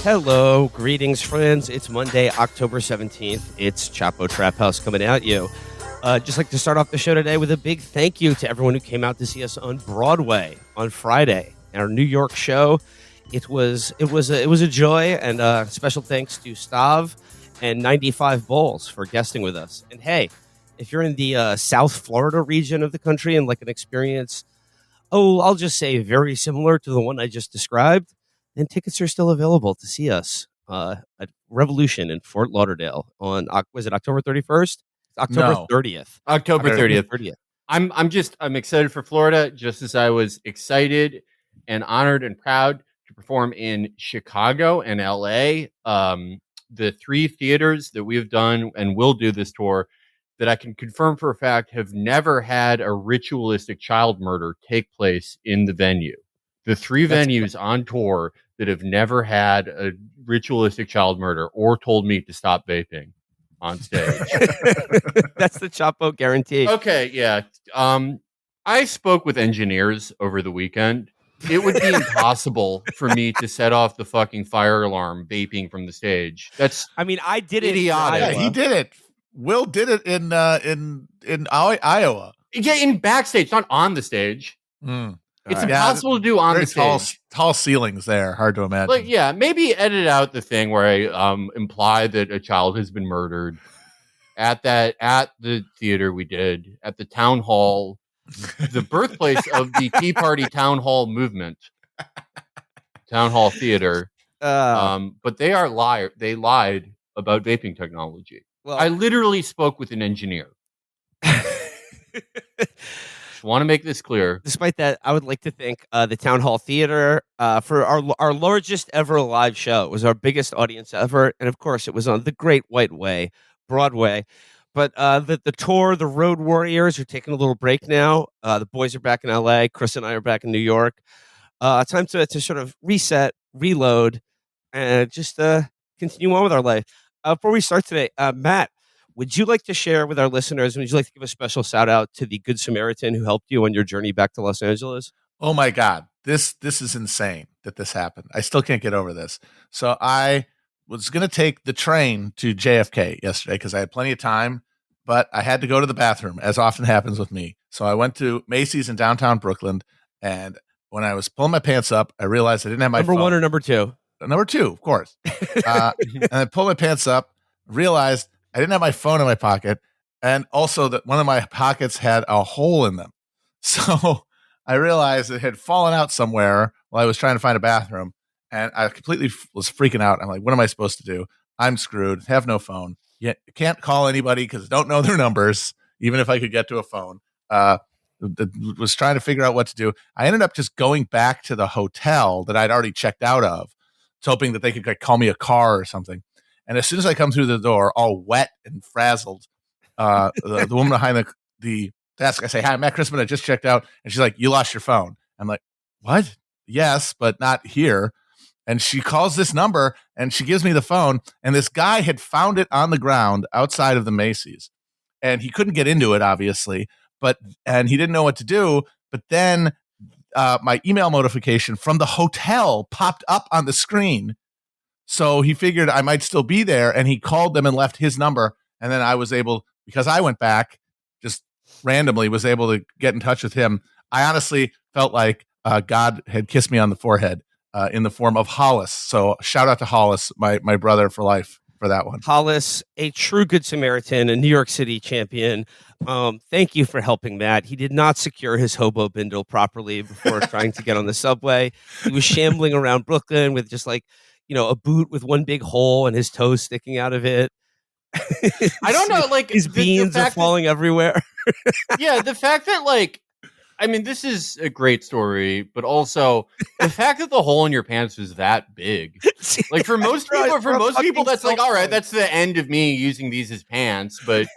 Hello, greetings, friends. It's Monday, October 17th. It's Chapo Trap House coming at you. Just like to start off the show today with a big thank you to everyone who came out to see us on Broadway on Friday, our New York show. It was a joy, and special thanks to Stav and 95 Bowls for guesting with us. And hey, if you're in the South Florida region of the country and like an experience, I'll just say very similar to the one I just described, then tickets are still available to see us at Revolution in Fort Lauderdale on, was it October 31st? October 30th. October 30th. 30th. I'm excited for Florida, just as I was excited and honored and proud to perform in Chicago and LA. The three theaters that we have done and will do this tour that I can confirm for a fact have never had a ritualistic child murder take place in the venue. The three venues on tour that have never had a ritualistic child murder or told me to stop vaping on stage. That's the Chapo guarantee. Okay, yeah. I spoke with engineers over the weekend. It would be impossible for me to set off the fucking fire alarm vaping from the stage. I did it. Idiotic. Yeah, he did it. Will did it in Iowa. Yeah, in backstage, not on the stage. It's impossible to do on the stage. Tall ceilings there, hard to imagine. Like, yeah, maybe edit out the thing where I imply that a child has been murdered at the theater we did, at the town hall, the birthplace of the Tea Party town hall movement, town hall theater. But they are liar. They lied about vaping technology. Well, I literally spoke with an engineer. Just want to make this clear. Despite that, I would like to thank the Town Hall Theater for our largest ever live show. It was our biggest audience ever, and of course, it was on the Great White Way, Broadway. But the tour, the Road Warriors, are taking a little break now. The boys are back in LA. Chris and I are back in New York. Time to sort of reset, reload, and just continue on with our life. Before we start today, Matt, would you like to share with our listeners, would you like to give a special shout out to the Good Samaritan who helped you on your journey back to Los Angeles? Oh my God, this is insane that this happened. I still can't get over this. So I was going to take the train to JFK yesterday because I had plenty of time, but I had to go to the bathroom, as often happens with me. So I went to Macy's in downtown Brooklyn, and when I was pulling my pants up, I realized I didn't have my Number phone. one or number two? Number two, of course. And I pulled my pants up, realized I didn't have my phone in my pocket, and also that one of my pockets had a hole in them. So I realized it had fallen out somewhere while I was trying to find a bathroom, and I completely was freaking out. I'm like, what am I supposed to do? I'm screwed. Have no phone. Yet can't call anybody because I don't know their numbers, even if I could get to a phone. Was trying to figure out what to do. I ended up just going back to the hotel that I'd already checked out of, hoping that they could call me a car or something. And as soon as I come through the door, all wet and frazzled, the woman behind the desk, I say, "Hi, I'm Matt Christman. I just checked out." And she's like, "You lost your phone." I'm like, "What? Yes, but not here." And she calls this number and she gives me the phone. And this guy had found it on the ground outside of the Macy's. And he couldn't get into it, obviously, and he didn't know what to do. But then my email notification from the hotel popped up on the screen. So he figured I might still be there, and he called them and left his number. And then I was able, because I went back, just randomly was able to get in touch with him. I honestly felt like God had kissed me on the forehead in the form of Hollis. So shout out to Hollis, my brother for life, for that one. Hollis, a true Good Samaritan, a New York City champion. Thank you for helping Matt. He did not secure his hobo bindle properly before trying to get on the subway. He was shambling around Brooklyn with just a boot with one big hole and his toes sticking out of it. I don't know, his beans are falling everywhere. Yeah, the fact that this is a great story, but also the fact that the hole in your pants was that big. Like for most people, that's like, all right, that's the end of me using these as pants. But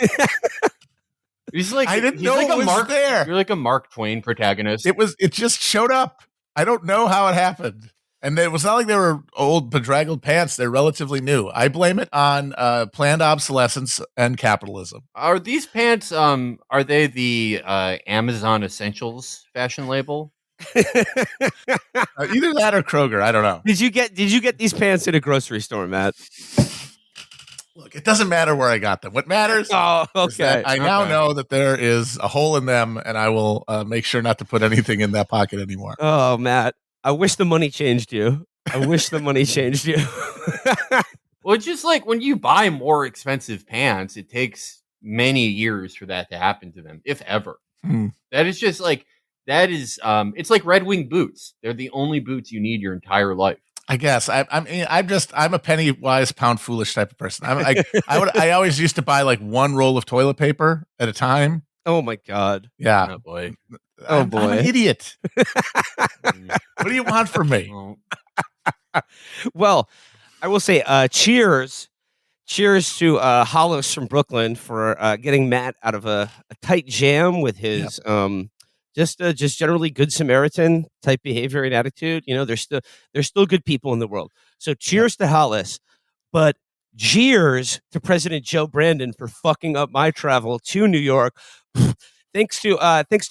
he's like, I didn't know it was there. You're like a Mark Twain protagonist. It just showed up. I don't know how it happened. And it was not like they were old, bedraggled pants. They're relatively new. I blame it on planned obsolescence and capitalism. Are these pants, are they the Amazon Essentials fashion label? Either that or Kroger. I don't know. Did you get these pants at a grocery store, Matt? Look, it doesn't matter where I got them. What matters Oh, is that okay. I now know that there is a hole in them, and I will make sure not to put anything in that pocket anymore. Oh, Matt, I wish the money changed you. I wish the money changed you. Well, it's just like when you buy more expensive pants, it takes many years for that to happen to them, if ever. That is just like, that is, it's like Red Wing boots. They're the only boots you need your entire life. I guess I'm a penny wise, pound foolish type of person. I always used to buy like one roll of toilet paper at a time. Oh my God. Yeah. Oh boy. I'm an idiot. What do you want from me? Well, I will say, cheers to Hollis from Brooklyn for getting Matt out of a tight jam with his just generally good Samaritan type behavior and attitude. You know, there's still good people in the world. So cheers to Hollis, but jeers to President Joe Brandon for fucking up my travel to New York. Thanks to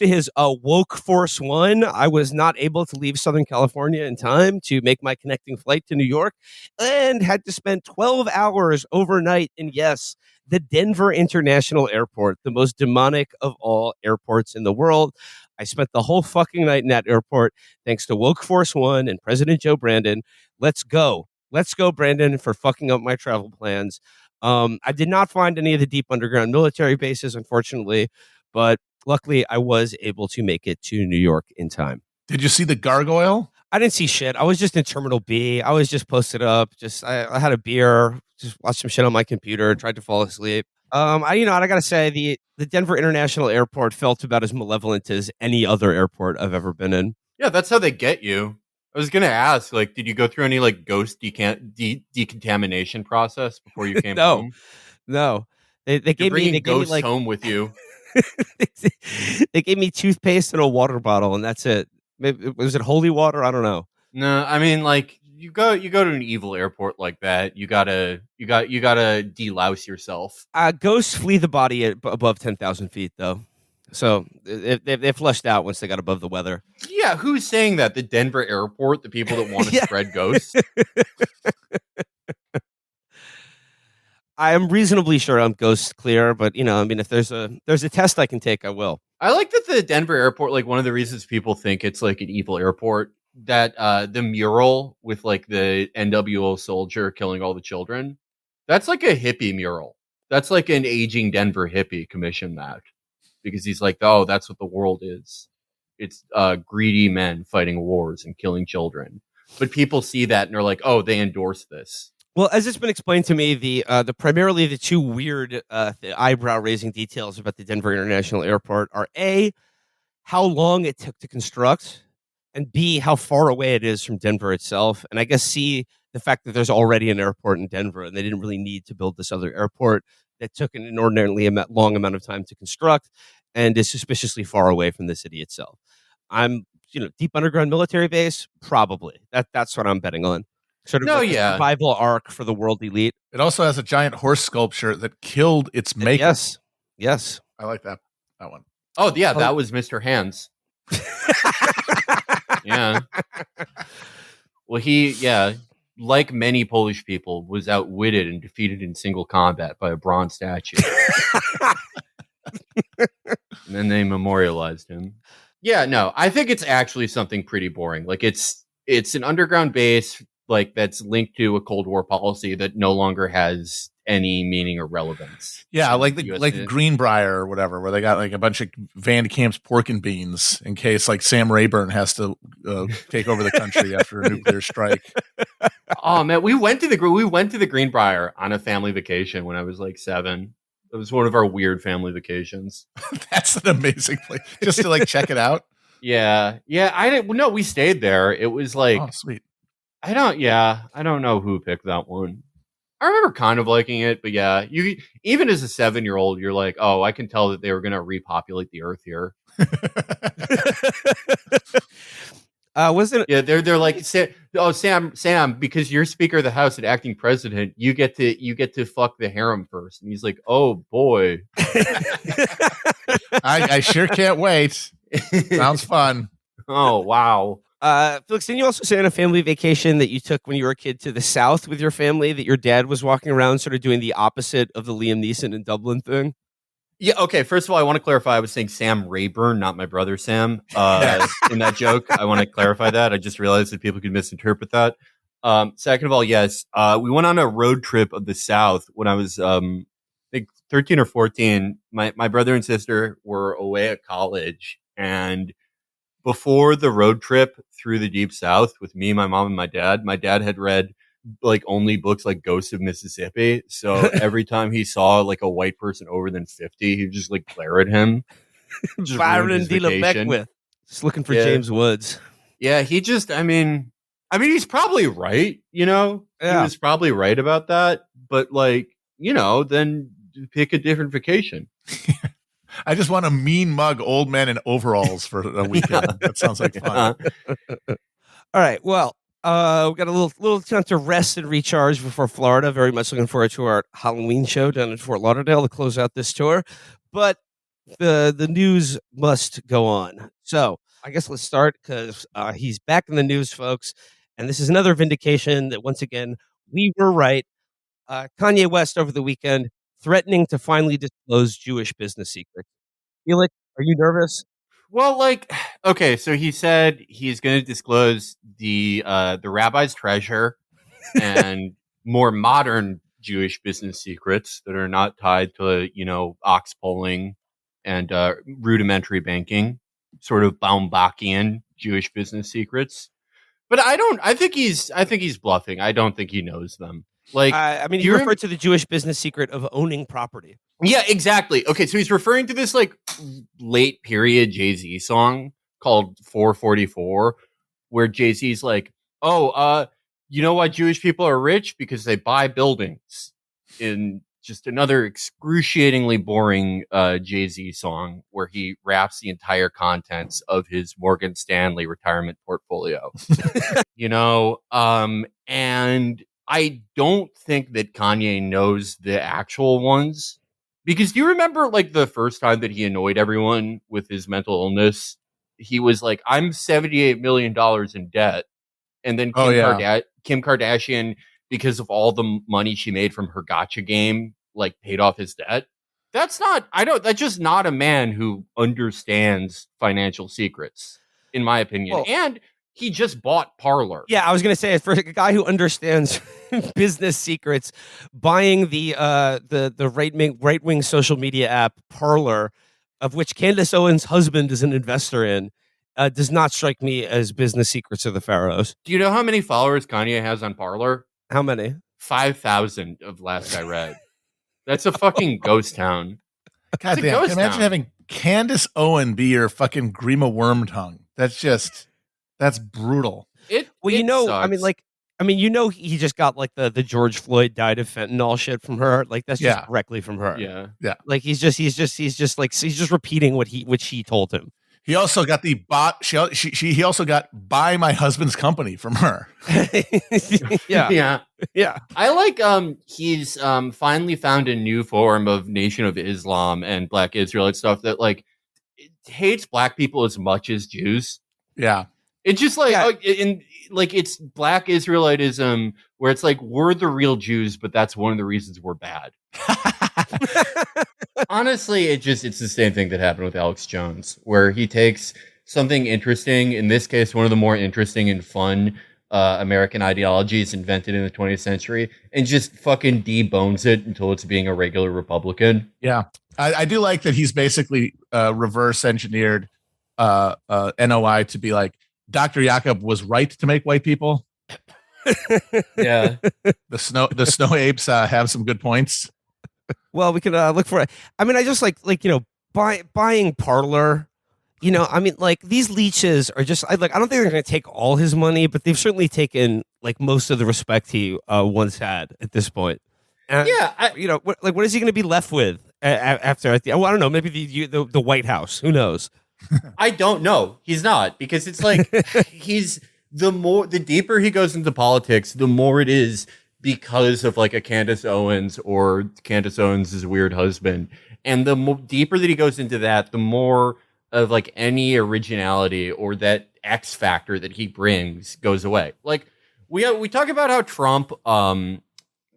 his woke Force One, I was not able to leave Southern California in time to make my connecting flight to New York, and had to spend 12 hours overnight in, yes, the Denver International Airport, the most demonic of all airports in the world. I spent the whole fucking night in that airport, thanks to woke Force One and President Joe Brandon. Let's go, Brandon, for fucking up my travel plans. I did not find any of the deep underground military bases, unfortunately, but luckily I was able to make it to New York in time. Did you see the gargoyle? I didn't see shit. I was just in Terminal B. I was just posted up. I had a beer, just watched some shit on my computer, tried to fall asleep. I gotta say the Denver International Airport felt about as malevolent as any other airport I've ever been in. Yeah, that's how they get you. I was gonna ask, like, did you go through any like ghost decontamination process before you came home? No. They gave me ghosts like home with you. They gave me toothpaste and a water bottle, and that's it. Maybe, was it holy water? I don't know. No, I mean, like, you go to an evil airport like that, you gotta delouse yourself. Ghosts flee the body at above 10,000 feet, though. So they flushed out once they got above the weather. Yeah, who's saying that? The Denver airport, the people that want to spread ghosts? I am reasonably sure I'm ghost clear, but if there's a test I can take, I will. I like that the Denver airport, like, one of the reasons people think it's like an evil airport, that the mural with like the NWO soldier killing all the children, that's like a hippie mural. That's like an aging Denver hippie commissioned that, because he's like, oh, that's what the world is. It's greedy men fighting wars and killing children. But people see that and are like, oh, they endorse this. Well, as it's been explained to me, the primarily the two weird eyebrow-raising details about the Denver International Airport are A, how long it took to construct, and B, how far away it is from Denver itself, and I guess C, the fact that there's already an airport in Denver and they didn't really need to build this other airport that took an inordinately long amount of time to construct and is suspiciously far away from the city itself. I'm, deep underground military base, probably. That's what I'm betting on. Sort of a survival arc for the world elite. It also has a giant horse sculpture that killed its maker. Yes. I like that one. Oh, yeah, that was Mr. Hands. Yeah. Well, he, like many Polish people, was outwitted and defeated in single combat by a bronze statue. And then they memorialized him. Yeah, no, I think it's actually something pretty boring. Like, it's an underground base, like, that's linked to a Cold War policy that no longer has any meaning or relevance. Yeah, like Greenbrier or whatever, where they got like a bunch of Van Camp's pork and beans in case like Sam Rayburn has to take over the country after a nuclear strike. Oh man, we went to the Greenbrier on a family vacation when I was like 7. It was one of our weird family vacations. That's an amazing place, just to like check it out. Yeah. I didn't. No, we stayed there. It was like, oh sweet. I don't know who picked that one. I remember kind of liking it, but yeah, you even as a 7-year-old, you're like, oh, I can tell that they were going to repopulate the earth here. Wasn't yeah? They're like, Sam, because you're Speaker of the House and acting president, you get to fuck the harem first. And he's like, oh boy, I sure can't wait. Sounds fun. Oh, wow. Felix, didn't you also say on a family vacation that you took when you were a kid to the South with your family, that your dad was walking around sort of doing the opposite of the Liam Neeson in Dublin thing? Yeah, okay. First of all, I want to clarify. I was saying Sam Rayburn, not my brother Sam. In that joke, I want to clarify that. I just realized that people could misinterpret that. Second of all, yes, we went on a road trip of the South when I was, I think 13 or 14. My brother and sister were away at college, and before the road trip through the deep South with me, my mom, and my dad had read like only books like Ghosts of Mississippi. So every time he saw like a white person over than 50, he'd just like glare at him. Just ruined Byron his D. vacation. Beckwith. Just looking for Yeah. James Woods. Yeah, he just, I mean, he's probably right, you know? Yeah. He was probably right about that. But like, you know, then pick a different vacation. I just want to mean mug old men in overalls for a weekend. That sounds like fun. All right. Well, we got a little time to rest and recharge before Florida. Very much looking forward to our Halloween show down in Fort Lauderdale to close out this tour. But the news must go on. So I guess let's start because he's back in the news, folks. And this is another vindication that once again we were right. Kanye West over the weekend threatening to finally disclose Jewish business secrets. Felix, are you nervous? Well, like, okay, so he said he's going to disclose the rabbi's treasure and more modern Jewish business secrets that are not tied to, you know, ox polling and rudimentary banking, sort of Baumbachian Jewish business secrets. But I think he's bluffing. I don't think he knows them. Like, I mean, he referred to the Jewish business secret of owning property. Yeah, exactly. Okay, so he's referring to this like late period Jay-Z song called 444, where Jay-Z's like, oh, you know why Jewish people are rich? Because they buy buildings. In just another excruciatingly boring Jay-Z song where he raps the entire contents of his Morgan Stanley retirement portfolio. You know, and I don't think that Kanye knows the actual ones. Because do you remember like the first time that he annoyed everyone with his mental illness? He was like, I'm $78 million in debt. And then Kim Kardashian, because of all the money she made from her gotcha game, like paid off his debt. That's just not a man who understands financial secrets, in my opinion. Well, and he just bought Parler. Yeah, I was going to say, for a guy who understands business secrets, buying the right wing social media app Parler, of which Candace Owens' husband is an investor in, does not strike me as business secrets of the pharaohs. Do you know how many followers Kanye has on Parler? How many? 5,000 of last I read. That's a fucking ghost town. God damn! Imagine having Candace Owen be your fucking Grima Wormtongue. That's brutal. Sucks. He just got like the George Floyd died of fentanyl shit from her. Like that's just directly from her. Yeah. Like he's just repeating what she told him. He also got the bot. He also got buy my husband's company from her. Yeah. I like he's finally found a new form of Nation of Islam and Black Israelite stuff that like it hates black people as much as Jews. Yeah. It's just like it's Black Israelitism where it's like we're the real Jews, but that's one of the reasons we're bad. Honestly, it's the same thing that happened with Alex Jones, where he takes something interesting, in this case, one of the more interesting and fun American ideologies invented in the 20th century, and just fucking debones it until it's being a regular Republican. Yeah. I do like that he's basically reverse engineered NOI to be like, Dr. Jakob was right to make white people. Yeah. The snow apes have some good points. Well, we can look for it. I mean, I just like buying Parler. You know, I mean, like these leeches are just I don't think they're going to take all his money, but they've certainly taken like most of the respect he once had at this point. And, what is he going to be left with after? I don't know. Maybe the White House. Who knows? I don't know. He's not, because it's like the deeper he goes into politics, the more it is because of like a Candace Owens or Candace Owens' weird husband. And the deeper that he goes into that, the more of like any originality or that X factor that he brings goes away. Like we talk about how Trump,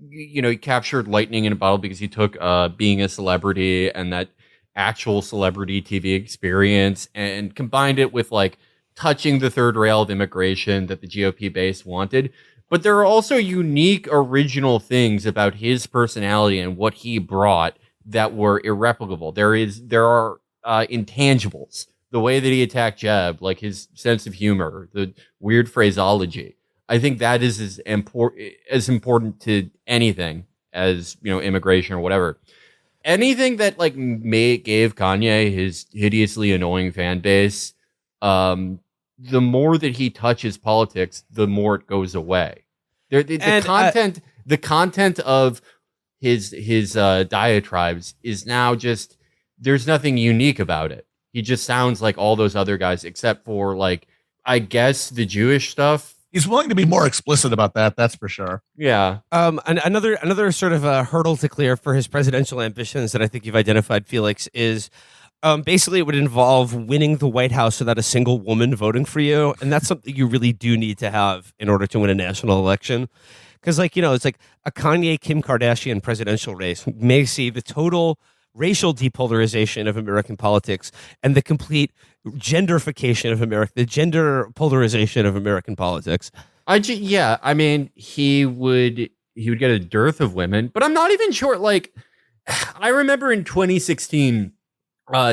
he captured lightning in a bottle because he took being a celebrity and that actual celebrity TV experience and combined it with like touching the third rail of immigration that the GOP base wanted. But there are also unique, original things about his personality and what he brought that were irreplicable. There are intangibles. The way that he attacked Jeb, like his sense of humor, the weird phraseology. I think that is as important to anything as, immigration or whatever. Anything that like gave Kanye his hideously annoying fan base, the more that he touches politics, the more it goes away. The content of his diatribes is now just, there's nothing unique about it. He just sounds like all those other guys, except for like, I guess the Jewish stuff. He's willing to be more explicit about that. That's for sure. Yeah. Another sort of a hurdle to clear for his presidential ambitions that I think you've identified, Felix, is basically it would involve winning the White House without a single woman voting for you. And that's something you really do need to have in order to win a national election. Because, it's like a Kanye, Kim Kardashian presidential race may see the total racial depolarization of American politics and the complete genderification of America, the gender polarization of American politics. I mean, he would get a dearth of women, but I'm not even sure. Like, I remember in 2016,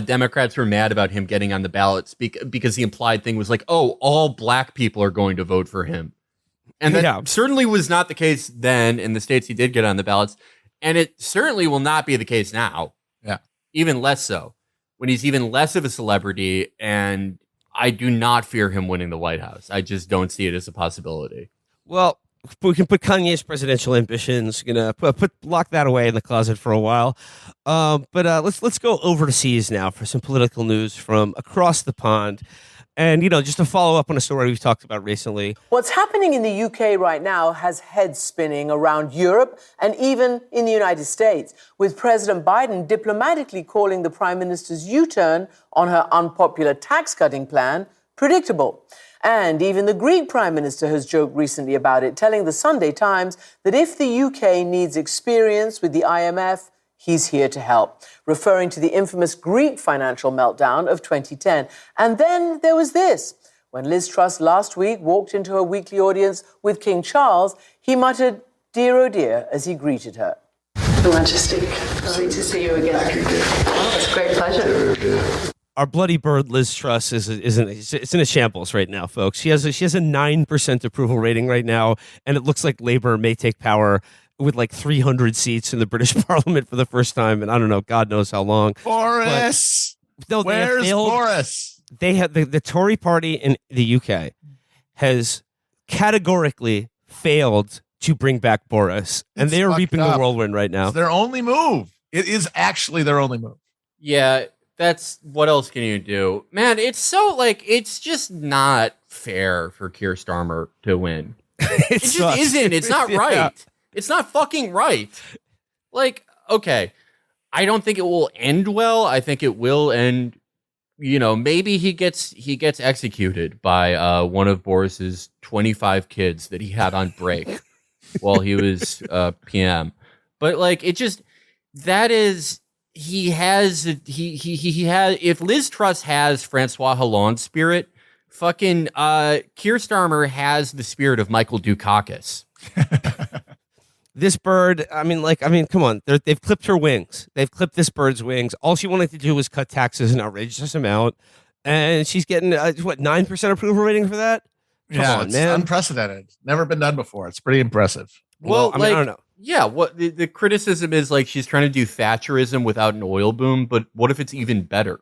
Democrats were mad about him getting on the ballots because the implied thing was like, oh, all black people are going to vote for him. And that certainly was not the case then in the states he did get on the ballots. And it certainly will not be the case now. Yeah. Even less so when he's even less of a celebrity. And I do not fear him winning the White House. I just don't see it as a possibility. Well, we can put Kanye's presidential ambitions, lock that away in the closet for a while. But let's go overseas now for some political news from across the pond. And, just to follow up on a story we've talked about recently. What's happening in the UK right now has heads spinning around Europe and even in the United States, with President Biden diplomatically calling the Prime Minister's U-turn on her unpopular tax-cutting plan predictable. And even the Greek Prime Minister has joked recently about it, telling the Sunday Times that if the UK needs experience with the IMF, he's here to help, referring to the infamous Greek financial meltdown of 2010. And then there was this. When Liz Truss last week walked into her weekly audience with King Charles, he muttered, "Dear, oh dear," as he greeted her. Your Majesty, lovely to see you again. Oh, it's a great pleasure. Our bloody bird, Liz Truss, is in a shambles right now, folks. She has a 9% approval rating right now, and it looks like Labour may take power with like 300 seats in the British Parliament for the first time, and I don't know, God knows how long. Boris, where's Boris? They have the Tory party in the UK has categorically failed to bring back Boris, and they are reaping the whirlwind right now. It's their only move. It is actually their only move. Yeah, that's what else can you do, man? It's so it's just not fair for Keir Starmer to win. It just isn't. It's not right. Yeah. It's not fucking right. Okay, I don't think it will end well. I think it will end, maybe he gets executed by one of Boris's 25 kids that he had on break while he was PM. But if Liz Truss has Francois Hollande's spirit, fucking Keir Starmer has the spirit of Michael Dukakis. This bird, come on. They've clipped her wings. They've clipped this bird's wings. All she wanted to do was cut taxes an outrageous amount. And she's getting, 9% approval rating for that? Come on, it's man. Unprecedented. Never been done before. It's pretty impressive. Well, I don't know. Yeah, what the criticism is she's trying to do Thatcherism without an oil boom, but what if it's even better?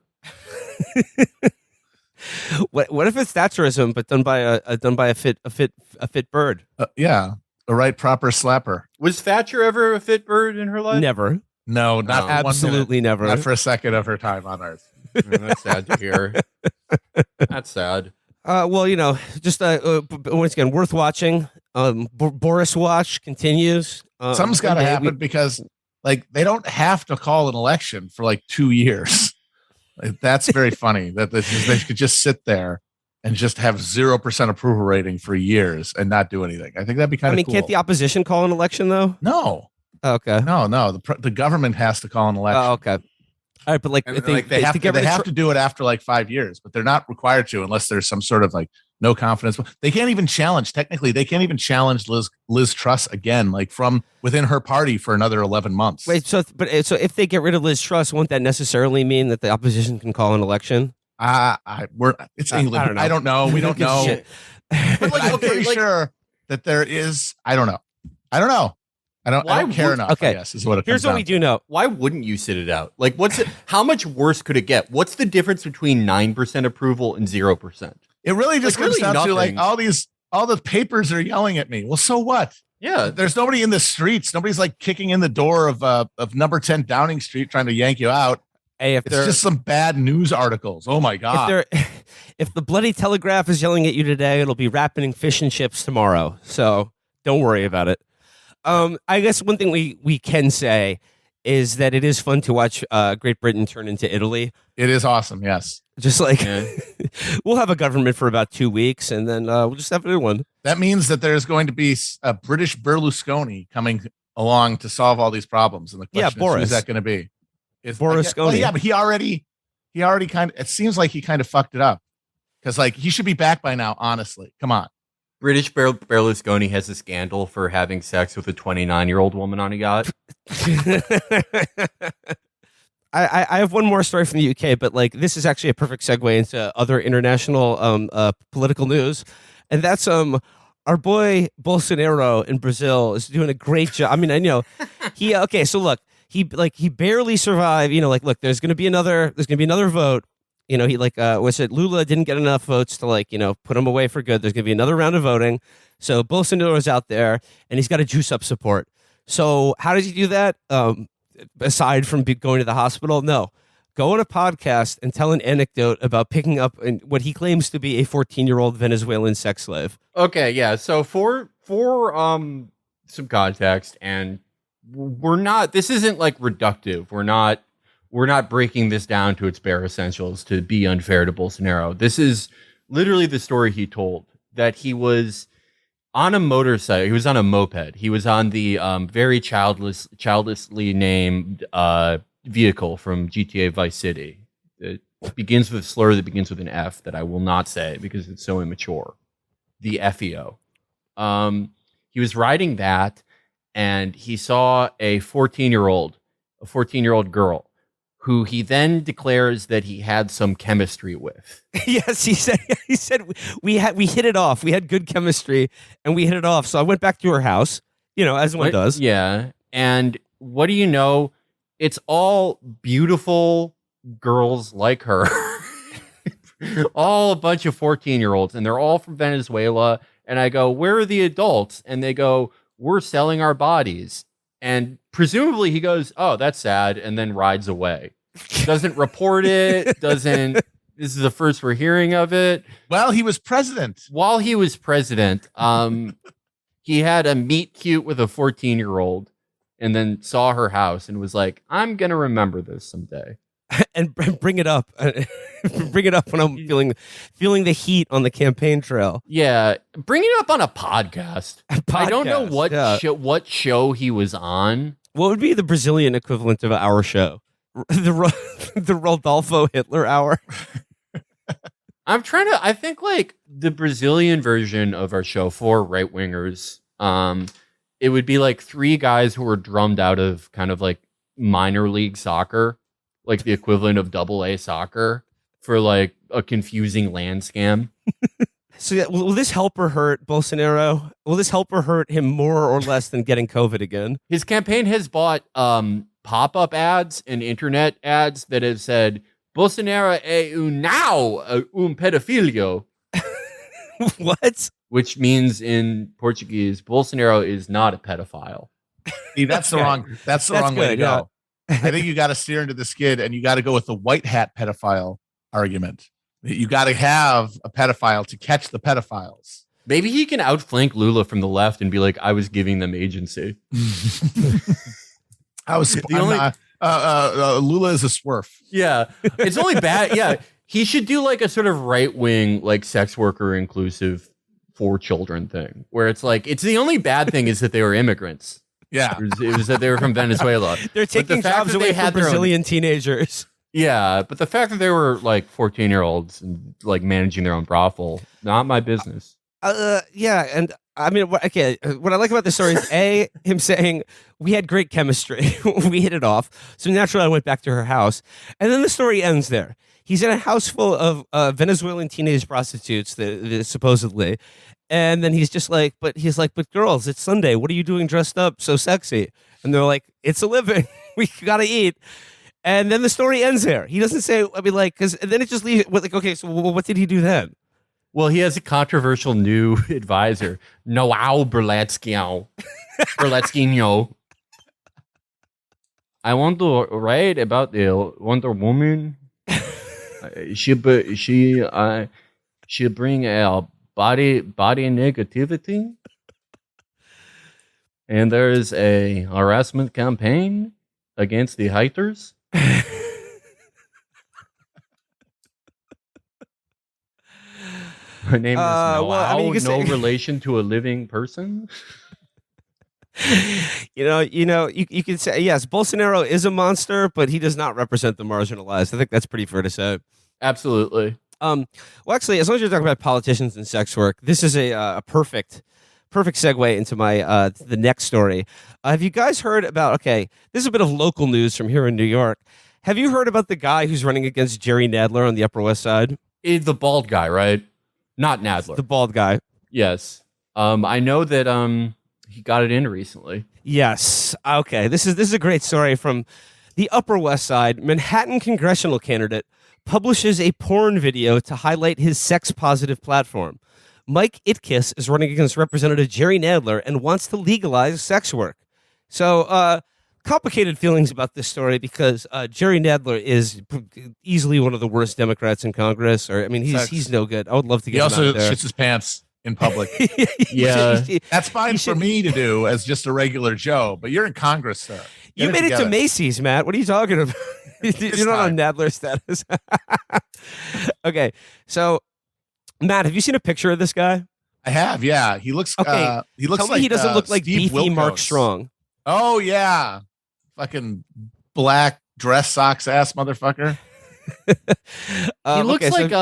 What if it's Thatcherism, but done by a fit bird? Yeah. The right proper slapper. Was Thatcher ever a fit bird in her life? Never. No, not for absolutely 1 minute. Never. Not for a second of her time on Earth. That's sad to hear. That's sad. Just once again, worth watching. Boris Watch continues. Something's got to happen because they don't have to call an election for 2 years. That's very funny that they could just sit there and just have 0% approval rating for years and not do anything. I think that'd be kind of cool. Can't the opposition call an election though? No. Oh, okay. No. The government has to call an election. Oh, okay. All right, but like, they have to do it after like 5 years, but they're not required to unless there's some sort of like no confidence. They can't even challenge. Technically, they can't even challenge Liz Truss again, like from within her party for another 11 months. Wait, so if they get rid of Liz Truss, won't that necessarily mean that the opposition can call an election? It's England. I don't know. We don't know. But like, I'm pretty sure that there is. I don't know. I don't care enough. Okay. I guess is what it Here's what we do know. Why wouldn't you sit it out? Like, what's it? How much worse could it get? What's the difference between 9% approval and 0%? It really just comes down to like all the papers are yelling at me. Well, so what? Yeah, there's nobody in the streets. Nobody's like kicking in the door of number 10 Downing Street trying to yank you out. Hey, it's just some bad news articles. Oh my God. If the bloody Telegraph is yelling at you today, it'll be wrapping fish and chips tomorrow. So don't worry about it. I guess one thing we can say is that it is fun to watch Great Britain turn into Italy. It is awesome. Yes. Just like we'll have a government for about 2 weeks and then we'll just have a new one. That means that there's going to be a British Berlusconi coming along to solve all these problems. And the question is, who's that going to be? It's Berlusconi. Yeah, but he already kind of, it seems like he kind of fucked it up because like he should be back by now. Honestly, come on. British Berlusconi has a scandal for having sex with a 29-year-old woman on a yacht. I have one more story from the UK, but like this is actually a perfect segue into other international political news, and that's our boy Bolsonaro in Brazil is doing a great job. I mean, I know he so look, he barely survived. Look, there's gonna be another vote. He Lula didn't get enough votes to put him away for good. There's going to be another round of voting. So Bolsonaro's out there and he's got to juice up support. So how does he do that? Aside from going to the hospital? No. Go on a podcast and tell an anecdote about picking up what he claims to be a 14-year-old Venezuelan sex slave. Okay, yeah. So for some context, and this isn't like reductive. We're not breaking this down to its bare essentials to be unfair to Bolsonaro. This is literally the story he told, that he was on a motorcycle. He was on a moped. He was on the very childlessly named vehicle from GTA Vice City. It begins with a slur that begins with an F that I will not say because it's so immature. The FEO. He was riding that and he saw a 14-year-old girl who he then declares that he had some chemistry with. Yes, he said we hit it off. We had good chemistry and we hit it off. So I went back to her house, as one does. Yeah. And what do you know? It's all beautiful girls like her. All a bunch of 14-year-olds, and they're all from Venezuela. And I go, where are the adults? And they go, we're selling our bodies. And presumably he goes, oh, that's sad, and then rides away. Doesn't report it, this is the first we're hearing of it. Well, he was president. While he was president, he had a meet cute with a 14-year-old and then saw her house and was like, I'm going to remember this someday. And bring it up. Bring it up when I'm feeling the heat on the campaign trail. Yeah, bring it up on a podcast. I don't know what show he was on. What would be the Brazilian equivalent of our show? The Rodolfo Hitler Hour. I think like the Brazilian version of our show for right wingers. It would be like three guys who were drummed out of kind of like minor league soccer. Like the equivalent of AA soccer for like a confusing land scam. So will this help or hurt Bolsonaro? Will this help or hurt him more or less than getting COVID again? His campaign has bought pop-up ads and internet ads that have said, Bolsonaro é pedofilio. What? Which means in Portuguese, Bolsonaro is not a pedophile. See, that's the wrong way to go. I think you got to steer into the skid and you got to go with the white hat pedophile argument. You got to have a pedophile to catch the pedophiles. Maybe he can outflank Lula from the left and be like, I was giving them agency. I'm Lula is a swerf. Yeah, it's only bad. Yeah, he should do like a sort of right wing, like sex worker inclusive for children thing, where it's like it's the only bad thing is that they were immigrants. Yeah, it was that they were from Venezuela. They're taking jobs away from Brazilian teenagers. Yeah, but the fact that they were like 14-year-olds and like managing their own brothel, not my business. Yeah, and I mean, what I like about this story is him saying we had great chemistry, we hit it off. So naturally, I went back to her house, and then the story ends there. He's in a house full of Venezuelan teenage prostitutes, supposedly, and then he's like, but girls, it's Sunday. What are you doing dressed up so sexy? And they're like, it's a living. We gotta eat. And then the story ends there. He doesn't say, I mean, like, because then it just leaves like, okay, so what did he do then? Well, he has a controversial new advisor, Noao Berlatsky. I want to write about the Wonder Woman. She bring a body negativity, and there is a harassment campaign against the haters. Her name is Noao, no relation to a living person. You can say, yes, Bolsonaro is a monster, but he does not represent the marginalized. I think that's pretty fair to say. Absolutely. Well, actually, as long as you're talking about politicians and sex work, this is a perfect segue into my the next story. Have you guys heard about? Okay, this is a bit of local news from here in New York. Have you heard about the guy who's running against Jerry Nadler on the Upper West Side? The bald guy, right? Not Nadler. The bald guy. Yes. I know that he got it in recently. Yes. Okay. This is a great story from the Upper West Side. Manhattan congressional candidate publishes a porn video to highlight his sex-positive platform. Mike Itkiss is running against Representative Jerry Nadler and wants to legalize sex work. So, complicated feelings about this story because Jerry Nadler is easily one of the worst Democrats in Congress. Or I mean, he's no good. I would love to get. He also him out there. shits his pants in public. Yeah, that's fine for me to do as just a regular Joe. But you're in Congress, sir. You made it to Macy's, Matt. What are you talking about? You're not on Nadler status. Okay, so Matt, have you seen a picture of this guy? I have. Yeah, he looks. Okay, he looks tell like me he doesn't look like Steve beefy Wilkos. Mark Strong. Oh yeah, fucking black dress socks ass motherfucker. He looks like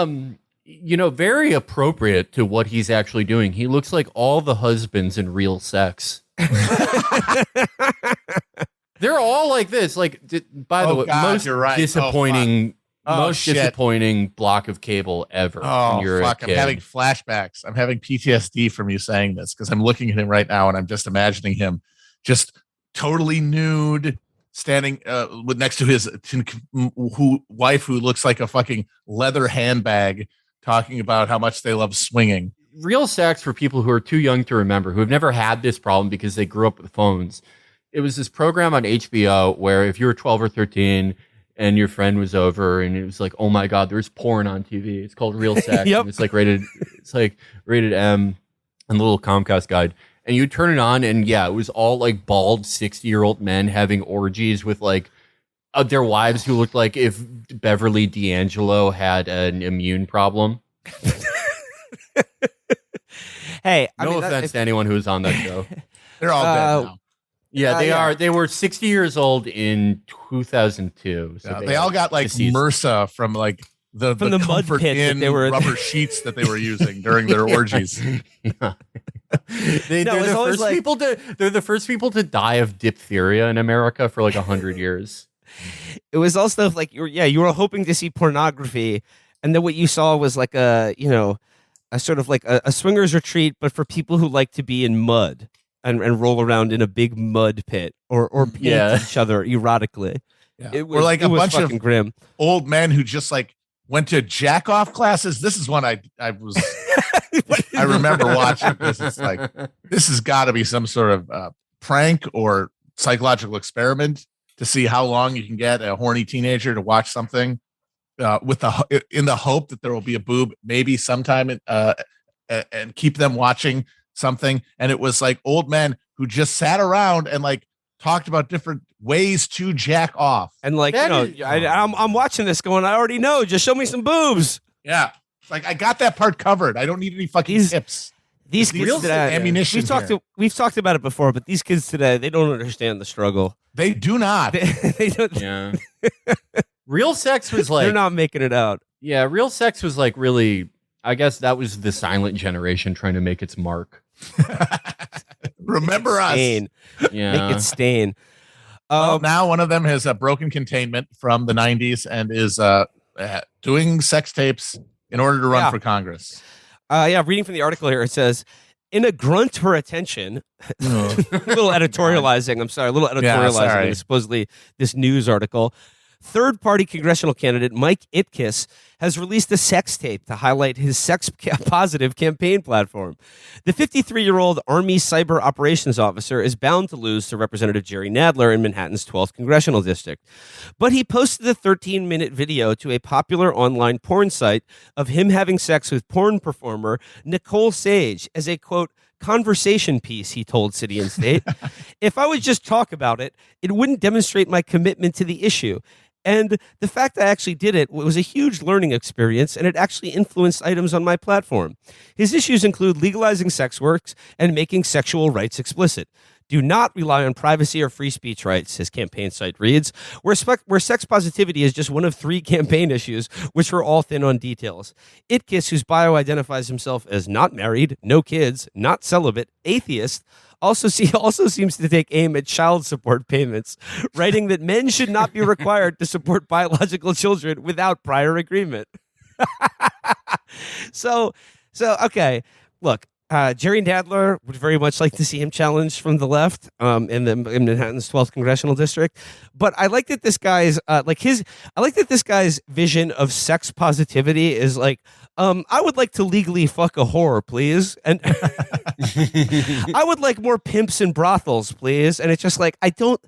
very appropriate to what he's actually doing. He looks like all the husbands in Real Sex. They're all like this. Like, by the way, most disappointing, disappointing block of cable ever. Oh, when you're fuck! a I'm kid. having flashbacks. I'm having PTSD from you saying this because I'm looking at him right now and I'm just imagining him just totally nude, standing with next to his wife who looks like a fucking leather handbag, talking about how much they love swinging. Real Sex, for people who are too young to remember, who have never had this problem because they grew up with phones. It was this program on HBO where if you were 12 or 13 and your friend was over and it was like, oh my God, there's porn on TV. It's called Real Sex. Yep. And it's like rated M and the little Comcast guide. And you turn it on and yeah, it was all like bald 60-year-old men having orgies with like their wives who looked like if Beverly D'Angelo had an immune problem. Hey, no offense to anyone who was on that show. They're all dead now. Yeah, they are. They were 60 years old in 2002. So they all got like deceased. MRSA from like the mud comfort pit that in they were rubber sheets that they were using during their orgies. Yeah. They're the first people to die of diphtheria in America for like 100 years. It was all stuff like you were hoping to see pornography, and then what you saw was like a sort of like a swingers retreat, but for people who like to be in mud and roll around in a big mud pit or paint each other erotically. Yeah. It was, or like it a was bunch fucking of grim. old men who just like went to jack off classes. This is one I was. I remember watching this. It's like this has got to be some sort of prank or psychological experiment to see how long you can get a horny teenager to watch something in the hope that there will be a boob maybe sometime and keep them watching something. And it was like old men who just sat around and like talked about different ways to jack off. And like, I'm watching this going, I already know. Just show me some boobs. Yeah. It's like, I got that part covered. I don't need any fucking tips. These kids today, ammunition. We've talked about it before, but these kids today, they don't understand the struggle. They do not. They don't. Yeah. Real sex was like, they're not making it out. Yeah, real sex was like really, I guess that was the silent generation trying to make its mark. Remember us. Yeah. Make it stain. Well, now one of them has a broken containment from the 90s and is doing sex tapes in order to run for Congress. Reading from the article here, it says, in a grunt for attention, a little editorializing. I'm sorry, a little editorializing. In supposedly this news article. Third-party congressional candidate Mike Itkis has released a sex tape to highlight his sex-positive campaign platform. The 53-year-old Army Cyber Operations Officer is bound to lose to Representative Jerry Nadler in Manhattan's 12th Congressional District. But he posted a 13-minute video to a popular online porn site of him having sex with porn performer Nicole Sage as a, quote, conversation piece, he told City and State. If I would just talk about it, it wouldn't demonstrate my commitment to the issue. And the fact I actually did it was a huge learning experience, and it actually influenced items on my platform. His issues include legalizing sex works and making sexual rights explicit. Do not rely on privacy or free speech rights, his campaign site reads, where sex positivity is just one of 3 campaign issues, which were all thin on details. Itkis, whose bio identifies himself as not married, no kids, not celibate, atheist, also seems to take aim at child support payments, writing that men should not be required to support biological children without prior agreement. So okay, look, Jerry Nadler would very much like to see him challenged from the left in Manhattan's 12th Congressional District. But I like that this guy's vision of sex positivity is like, I would like to legally fuck a whore, please. And I would like more pimps and brothels, please. And it's just like, I don't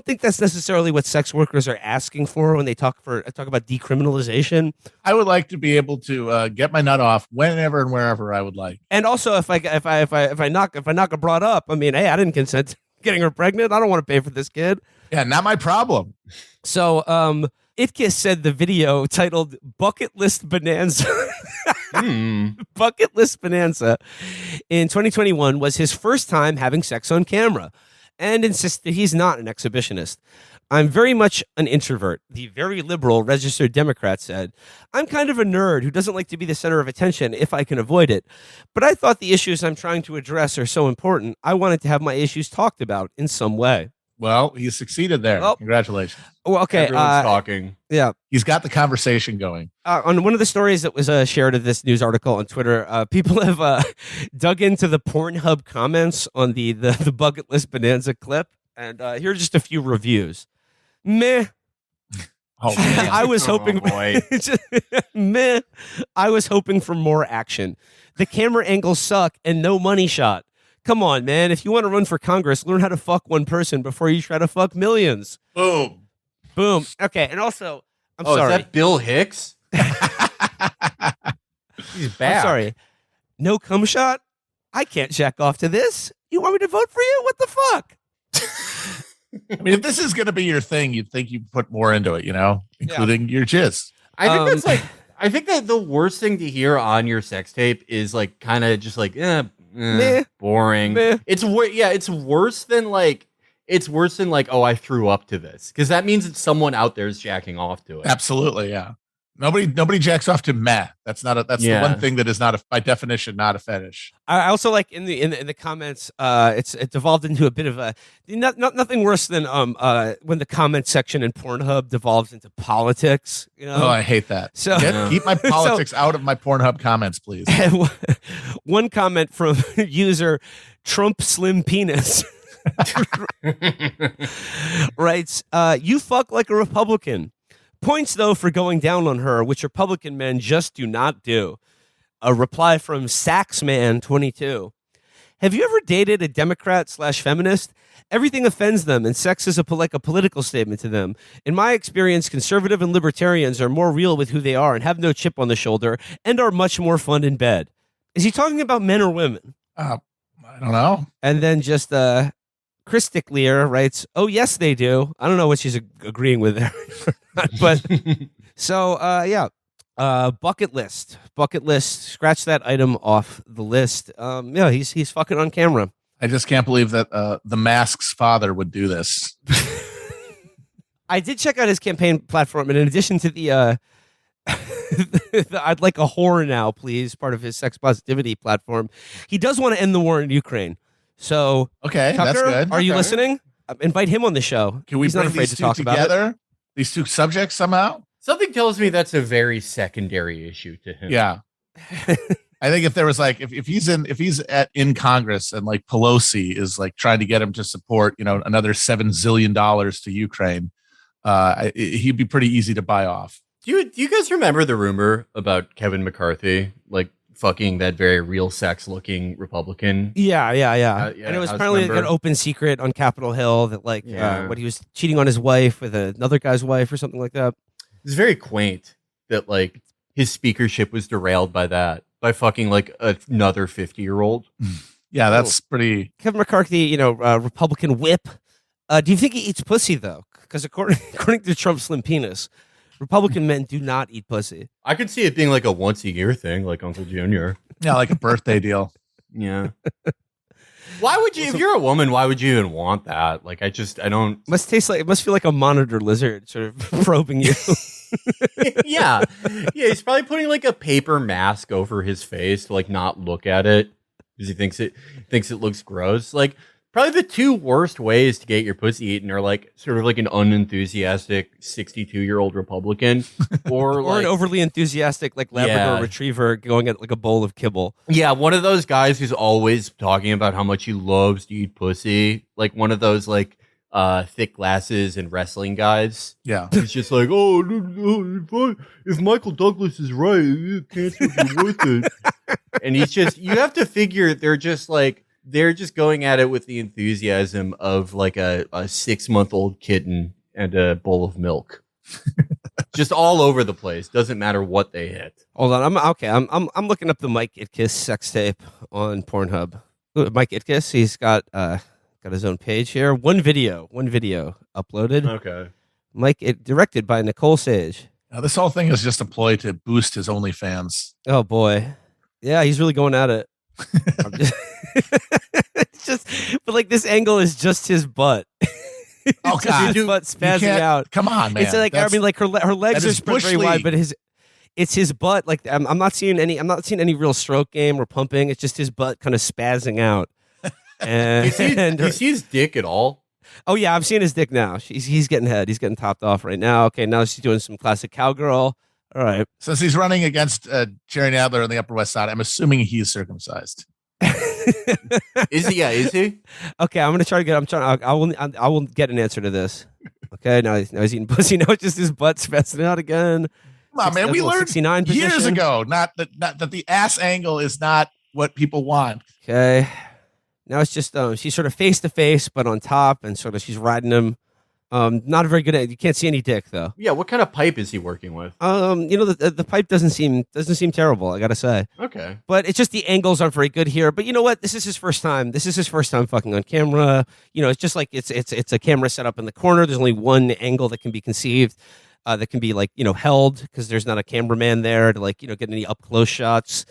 think that's necessarily what sex workers are asking for when they talk about decriminalization. I would like to be able to get my nut off whenever and wherever I would like. And also, if I knock a broad up, I mean, hey, I didn't consent to getting her pregnant. I don't want to pay for this kid. Yeah, not my problem. So, Itkis said the video titled "Bucket List Bonanza." Bucket List Bonanza in 2021 was his first time having sex on camera, and insisted he's not an exhibitionist. I'm very much an introvert, the very liberal registered Democrat said. I'm kind of a nerd who doesn't like to be the center of attention if I can avoid it. But I thought the issues I'm trying to address are so important, I wanted to have my issues talked about in some way. Well, he succeeded there. Well, congratulations. Well, okay. Everyone's talking. Yeah. He's got the conversation going. On one of the stories that was shared in this news article on Twitter, people have dug into the Pornhub comments on the Bucket List Bonanza clip. And here are just a few reviews. Meh. Oh, man. I was hoping. Meh. I was hoping for more action. The camera angles suck and no money shot. Come on, man. If you want to run for Congress, learn how to fuck one person before you try to fuck millions. Boom. Boom. Okay. And also, I'm sorry. Is that Bill Hicks? He's bad. I'm sorry. No cum shot? I can't jack off to this. You want me to vote for you? What the fuck? I mean, if this is going to be your thing, you'd think you'd put more into it, including your jizz. I think that the worst thing to hear on your sex tape is like kind of just like, boring. Meh. It's worse than like, oh, I threw up to this, because that means that someone out there is jacking off to it. Absolutely, yeah. Nobody jacks off to meh. That's the one thing that is not by definition not a fetish. I also like in the comments, it devolved into a bit of a nothing worse than when the comment section in Pornhub devolves into politics. Oh, I hate that. So keep my politics out of my Pornhub comments, please. One comment from user Trump Slim Penis writes, "You fuck like a Republican." Points, though, for going down on her, which Republican men just do not do. A reply from Saxman22. Have you ever dated a Democrat/feminist? Everything offends them, and sex is like a political statement to them. In my experience, conservative and libertarians are more real with who they are and have no chip on the shoulder and are much more fun in bed. Is he talking about men or women? I don't know. And then just Chris Sticklear writes, "Oh yes, they do." I don't know what she's agreeing with there, but so yeah. Bucket list. Scratch that item off the list. Yeah, he's fucking on camera. I just can't believe that the Mask's father would do this. I did check out his campaign platform, and in addition to the I'd like a whore now, please, part of his sex positivity platform, he does want to end the war in Ukraine. So, okay, Tucker, that's good. Are you Okay. listening? Invite him on the show. Can we He's not bring afraid these to two talk about it. together? These two subjects somehow? Something tells me that's a very secondary issue to him. Yeah. I think if there was like if he's in Congress and like Pelosi is like trying to get him to support, another $7 zillion to Ukraine, he'd be pretty easy to buy off. Do you guys remember the rumor about Kevin McCarthy like fucking that very real sex looking Republican? Yeah. Yeah, And it was House apparently like member. an open secret on Capitol Hill that Yeah. what he was cheating on his wife with another guy's wife or something like that. It's very quaint that like his speakership was derailed by that, by fucking like another 50-year-old. Yeah, that's pretty. Kevin McCarthy, Republican whip. Do you think he eats pussy though? Because according to Trump's slim penis, Republican men do not eat pussy. I could see it being like a once a year thing, like Uncle Junior. Yeah, like a birthday deal. Yeah. Why would you, if you're a woman, why would you even want that? Like, I don't. It must feel like a monitor lizard sort of probing you. Yeah. He's probably putting like a paper mask over his face to like not look at it because he thinks it looks gross. Like, probably the two worst ways to get your pussy eaten are like sort of like an unenthusiastic 62-year-old Republican or Or an overly enthusiastic like Labrador Yeah. retriever going at like a bowl of kibble. yeah, one of those guys who's always talking about how much he loves to eat pussy, like one of those like thick glasses and wrestling guys. Yeah. He's just like, oh, if Michael Douglas is right, cancer would be worth it. And he's just, you have to figure they're just going at it with the enthusiasm of like a 6-month-old kitten and a bowl of milk. Just all over the place. Doesn't matter what they hit. Hold on, I'm looking up the Mike Itkiss sex tape on Pornhub. Ooh, Mike Itkiss, he's got his own page here. One video uploaded. Okay. Directed by Nicole Sage. Now, this whole thing is just a ploy to boost his OnlyFans. Oh boy, yeah, he's really going at it. It's just, but like this angle is just his butt. Oh Just God, his butt spazzing out. Come on, man. It's like like her legs that are is spread Bush very wide, League. but it's his butt. Like I'm not seeing any real stroke game or pumping. It's just his butt kind of spazzing out. And Do you see his dick at all? oh yeah, I'm seeing his dick now. He's getting head. He's getting topped off right now. Okay, now she's doing some classic cowgirl. All right. Since he's running against Jerry Nadler on the Upper West Side, I'm assuming he's circumcised. Is he? Yeah, is he? Okay, I'm gonna try to get. I will get an answer to this. Okay, now he's eating pussy. Now it's just his butt spazzing out again. Come on, man. We learned 69 years position. ago not that the ass angle is not what people want. Okay. Now it's just she's sort of face to face, but on top, and sort of she's riding him. Not a very good. You can't see any dick though. Yeah, what kind of pipe is he working with? The pipe doesn't seem terrible. I gotta say, Okay. but it's just the angles aren't very good here. But you know what? This is his first time. This is his first time fucking on camera. It's just like it's a camera set up in the corner. There's only one angle that can be conceived. That can be like held because there's not a cameraman there to like get any up close shots.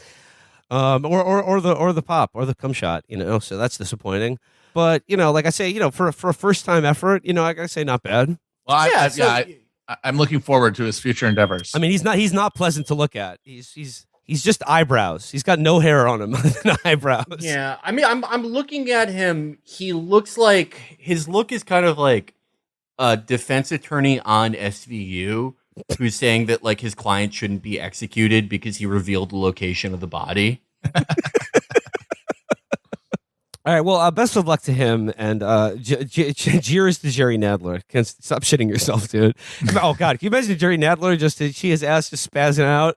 Or the pop or the cum shot, so that's disappointing. But like I say, for a first time effort, I gotta say not bad. Well, I'm looking forward to his future endeavors. I mean, he's not pleasant to look at. He's just eyebrows. He's got no hair on him other than eyebrows. Yeah, I mean, I'm looking at him. He looks like his look is kind of like a defense attorney on SVU who's saying that like his client shouldn't be executed because he revealed the location of the body. All right. Well, best of luck to him, and cheers to Jerry Nadler. Can't stop shitting yourself, dude. Oh God, can you imagine Jerry Nadler his ass just spazzing out,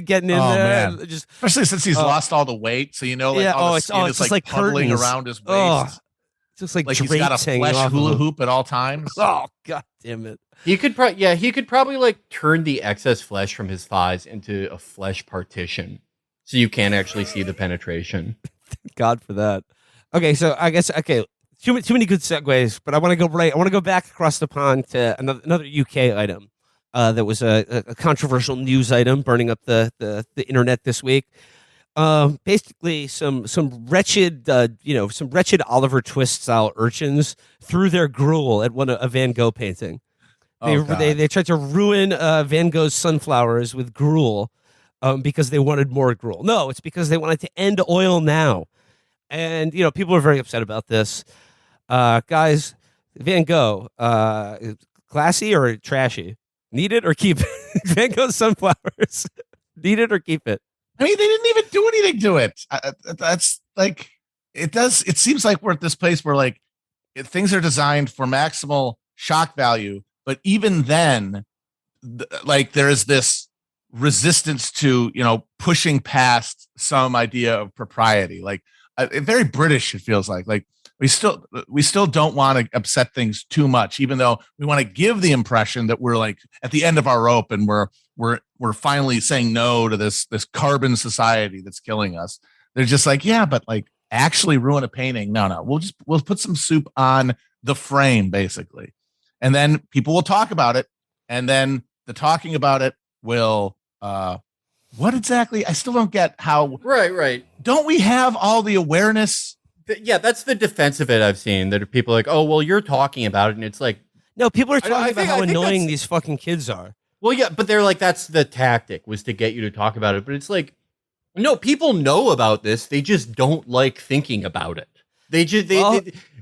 getting in there, man. just Especially since he's lost all the weight, so all the skin is just like puddling curtains. around his waist. Oh, just like Like he's got a drapes hanging flesh off of hula him. hoop at all times. Oh God damn it! He could probably like turn the excess flesh from his thighs into a flesh partition, so you can't actually see the penetration. God for that. Okay, so I guess too many good segues, but I want to go right. I want to go back across the pond to another UK item. That was a controversial news item burning up the internet this week. Basically, some wretched some wretched Oliver Twist style urchins threw their gruel at a Van Gogh painting. They tried to ruin Van Gogh's sunflowers with gruel because they wanted more gruel. No, it's because they wanted to end oil now. And, people are very upset about this. Guys, Van Gogh, classy or trashy? Need it or keep it? Van Gogh's sunflowers. Need it or keep it? I mean, they didn't even do anything to it. That's like, it seems like we're at this place where like things are designed for maximal shock value. But even then, like there is this resistance to, pushing past some idea of propriety. Like very British, it feels like we still don't want to upset things too much, even though we want to give the impression that we're like at the end of our rope and we're finally saying no to this carbon society that's killing us. They're just like, yeah, but like actually ruin a painting. No, we'll put some soup on the frame basically. And then people will talk about it. And then the talking about it will, what exactly? I still don't get how. Right. Don't we have all the awareness? Yeah, that's the defense of it I've seen. That people are like, oh, well, you're talking about it. And it's like. No, people are talking about how annoying these fucking kids are. Well, yeah, but they're like, that's the tactic was to get you to talk about it. But it's like, no, people know about this. They just don't like thinking about it.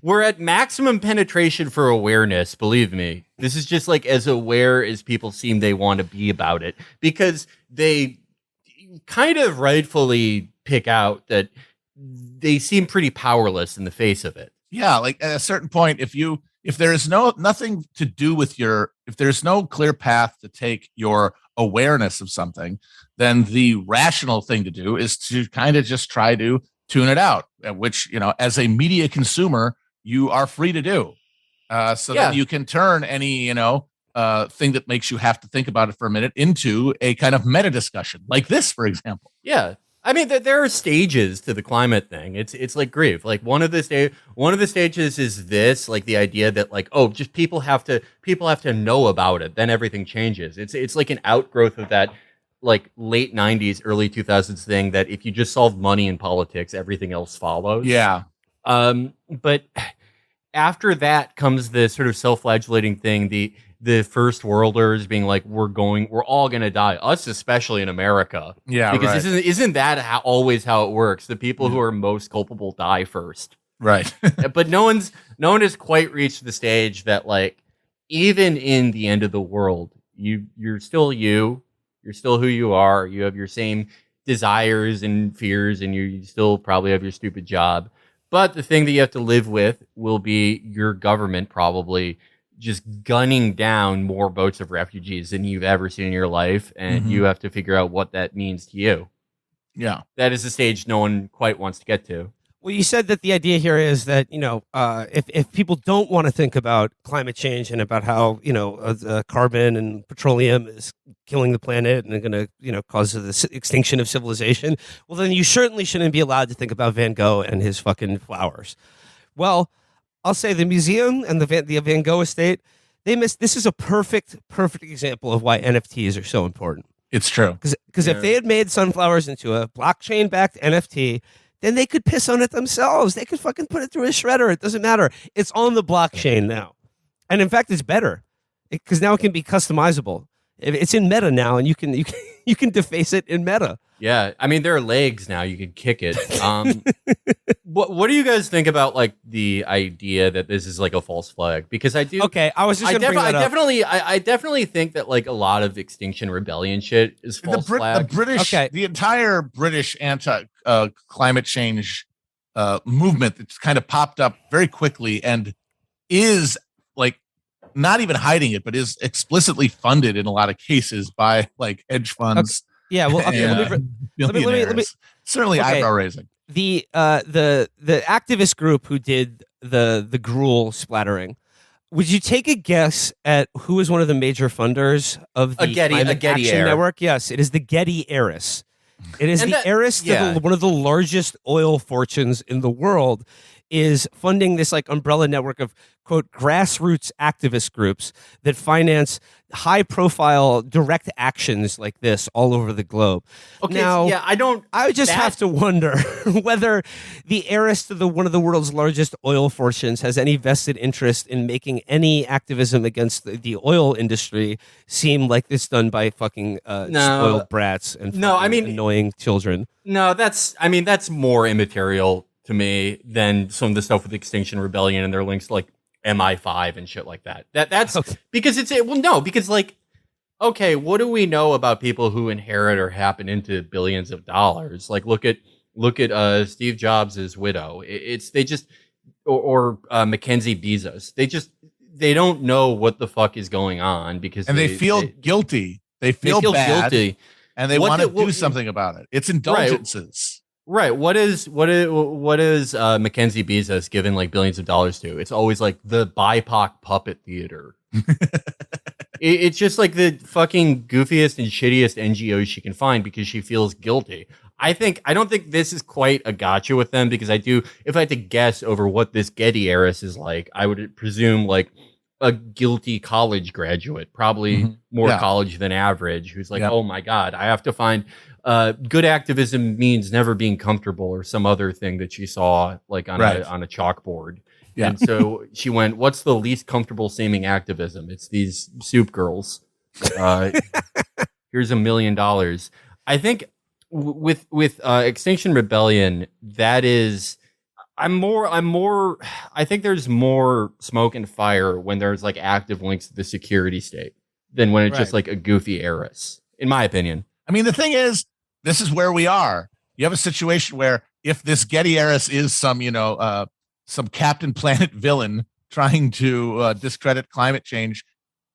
We're at maximum penetration for awareness. Believe me, this is just like as aware as people seem they want to be about it, because they kind of rightfully pick out that they seem pretty powerless in the face of it. Yeah. Like at a certain point, if there is nothing to do with if there's no clear path to take your awareness of something, then the rational thing to do is to kind of just try to tune it out, which, as a media consumer, you are free to do. Then you can turn any, thing that makes you have to think about it for a minute into a kind of meta discussion like this, for example. Yeah. I mean, there are stages to the climate thing. It's like grief. Like one of the stages is this, like the idea that like, oh, just people have to know about it. Then everything changes. It's like an outgrowth of that like late 90s, early 2000s thing that if you just solve money in politics, everything else follows. Yeah. But after that comes the sort of self-flagellating thing, the first worlders being like, we're all going to die, us especially in America. Yeah, because right. isn't that always how it works? The people who are most culpable die first. Right. But no one has quite reached the stage that like, even in the end of the world, you're still you're still who you are. You have your same desires and fears, and you still probably have your stupid job. But the thing that you have to live with will be your government probably just gunning down more boats of refugees than you've ever seen in your life. And you have to figure out what that means to you. Yeah. That is a stage no one quite wants to get to. Well, you said that the idea here is that, if people don't want to think about climate change and about how, carbon and petroleum is killing the planet and going to cause the extinction of civilization, well, then you certainly shouldn't be allowed to think about Van Gogh and his fucking flowers. Well, I'll say the museum and the Van Gogh estate, this is a perfect example of why NFTs are so important. It's true. Because if they had made sunflowers into a blockchain-backed NFT, then they could piss on it themselves. They could fucking put it through a shredder. It doesn't matter. It's on the blockchain now. And in fact, it's better because now it can be customizable. It's in Meta now, and you can deface it in Meta. Yeah, I mean, there are legs now. You can kick it. What do you guys think about like the idea that this is like a false flag? Because I do. Okay, I was just going to bring that up. I definitely think that like a lot of Extinction Rebellion shit is false flag. The entire British anti climate change movement that's kind of popped up very quickly and is like not even hiding it, but is explicitly funded in a lot of cases by like hedge funds. Okay. Yeah, well, okay, let me certainly eyebrow raising. The activist group who did the gruel splattering. Would you take a guess at who is one of the major funders of the Getty Climate Action heir. Network? Yes, it is the Getty heiress. It is And the that- heiress to yeah. one of the largest oil fortunes in the world is funding this like umbrella network of quote grassroots activist groups that finance high profile direct actions like this all over the globe. Okay, now, yeah, I just have to wonder whether the heiress to one of the world's largest oil fortunes has any vested interest in making any activism against the oil industry seem like it's done by fucking spoiled brats and annoying children. No, that's more immaterial to me than some of the stuff with Extinction Rebellion and their links to like MI5 and shit like that. That's Okay. because okay, what do we know about people who inherit or happen into billions of dollars? Like look at Steve Jobs' widow. Or Mackenzie Bezos. They don't know what the fuck is going on because they feel guilty. They feel bad, guilty, and they want to do something about it. It's indulgences. Right. What is Mackenzie Bezos giving like billions of dollars to? It's always like the BIPOC puppet theater. It's just like the fucking goofiest and shittiest NGOs she can find because she feels guilty. I don't think this is quite a gotcha with them because if I had to guess over what this Getty heiress is like, I would presume like a guilty college graduate, probably more college than average, who's like, oh my God, I have to find good activism means never being comfortable or some other thing that she saw like on a chalkboard. Yeah. And so she went, what's the least comfortable seeming activism? It's these soup girls. Here's $1 million. I think with Extinction Rebellion, that is, I think there's more smoke and fire when there's like active links to the security state than when it's just like a goofy heiress, in my opinion. I mean, the thing is, this is where we are. You have a situation where if this Getty heiress is some Captain Planet villain trying to discredit climate change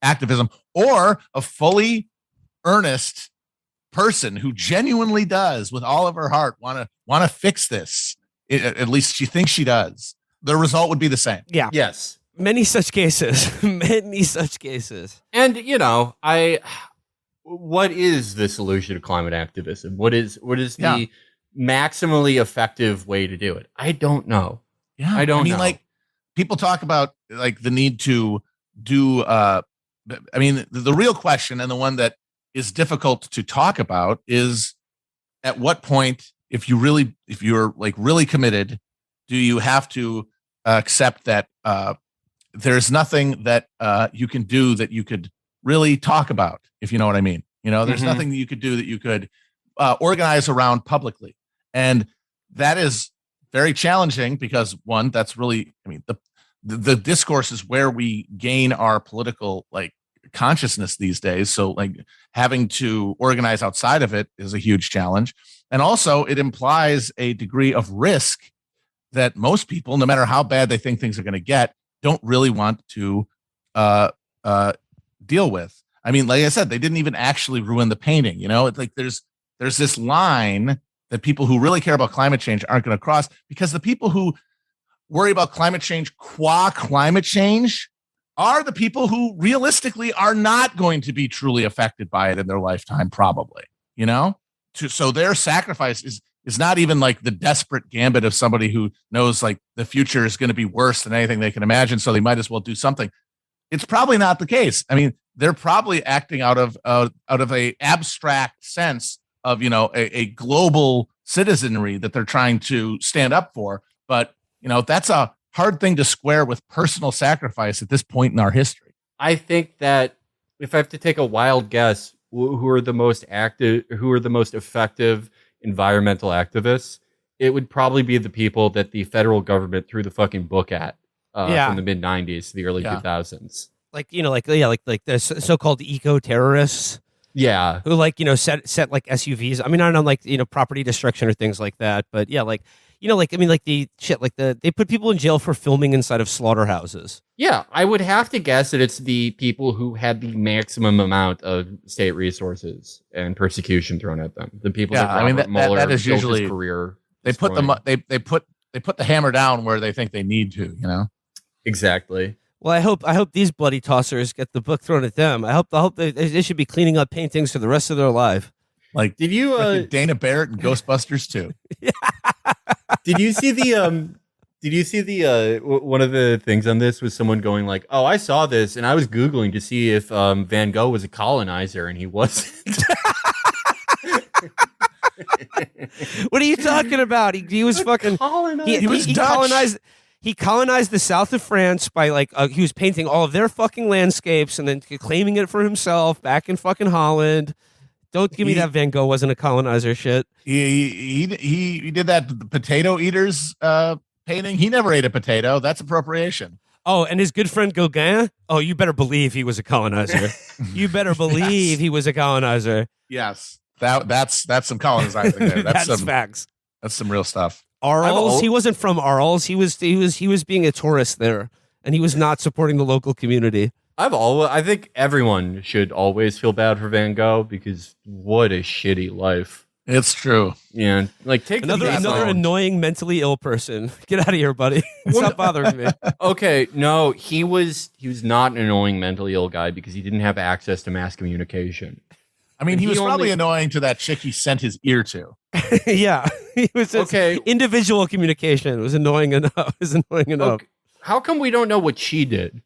activism, or a fully earnest person who genuinely does, with all of her heart, want to fix this. At least she thinks she does. The result would be the same. Yeah. Yes. Many such cases. Many such cases. And what is the solution to climate activism? What is the maximally effective way to do it? I don't know. Yeah, I don't know. Like people talk about like the need to do. The real question, and the one that is difficult to talk about, is at what point, if you're like really committed, do you have to accept that there's nothing that you can do that you could really talk about, if you know what I mean? There's nothing that you could do that you could organize around publicly. And that is very challenging because, one, that's really, the discourse is where we gain our political like consciousness these days. So like having to organize outside of it is a huge challenge. And also it implies a degree of risk that most people, no matter how bad they think things are going to get, don't really want to deal with. I mean, like I said, they didn't even actually ruin the painting. It's like there's this line that people who really care about climate change aren't going to cross, because the people who worry about climate change qua climate change are the people who realistically are not going to be truly affected by it in their lifetime, probably, so their sacrifice is not even like the desperate gambit of somebody who knows like the future is going to be worse than anything they can imagine, so they might as well do something. It's probably not the case. I mean, they're probably acting out of a abstract sense of, a global citizenry that they're trying to stand up for. But, that's a hard thing to square with personal sacrifice at this point in our history. I think that if I have to take a wild guess, who are the most effective environmental activists, it would probably be the people that the federal government threw the fucking book at from the mid 90s to the early 2000s. Like the so-called eco-terrorists. Yeah. Who set like SUVs. I mean, I don't know, like, property destruction or things like that. But yeah, like, the shit, like they put people in jail for filming inside of slaughterhouses. Yeah. I would have to guess that it's the people who had the maximum amount of state resources and persecution thrown at them. The people that is usually his career. They put the hammer down where they think they need to, Exactly. Well, I hope these bloody tossers get the book thrown at them. I hope they should be cleaning up paintings for the rest of their life. Like, Did you frickin' Dana Barrett and Ghostbusters too? did you see the one of the things on this was someone going like, "Oh, I saw this and I was Googling to see if Van Gogh was a colonizer and he wasn't." What are you talking about? He was fucking He was Dutch. He colonized the south of France by he was painting all of their fucking landscapes and then claiming it for himself back in fucking Holland. Don't give me that Van Gogh wasn't a colonizer shit. He did that potato eaters painting. He never ate a potato. That's appropriation. Oh, and his good friend Gogh. Oh, you better believe he was a colonizer. You better believe he was a colonizer. Yes, that's some colonizing there. That's facts. That's some real stuff. Arles. He wasn't from Arles. He was being a tourist there, and he was not supporting the local community. I think everyone should always feel bad for Van Gogh because what a shitty life. It's true. Yeah, like take another annoying mentally ill person. Get out of here, buddy. Stop bothering me. Okay, no, he was not an annoying mentally ill guy because he didn't have access to mass communication. I mean, he was probably annoying to that chick he sent his ear to. Yeah, he was okay. Individual communication was annoying enough. Okay. How come we don't know what she did?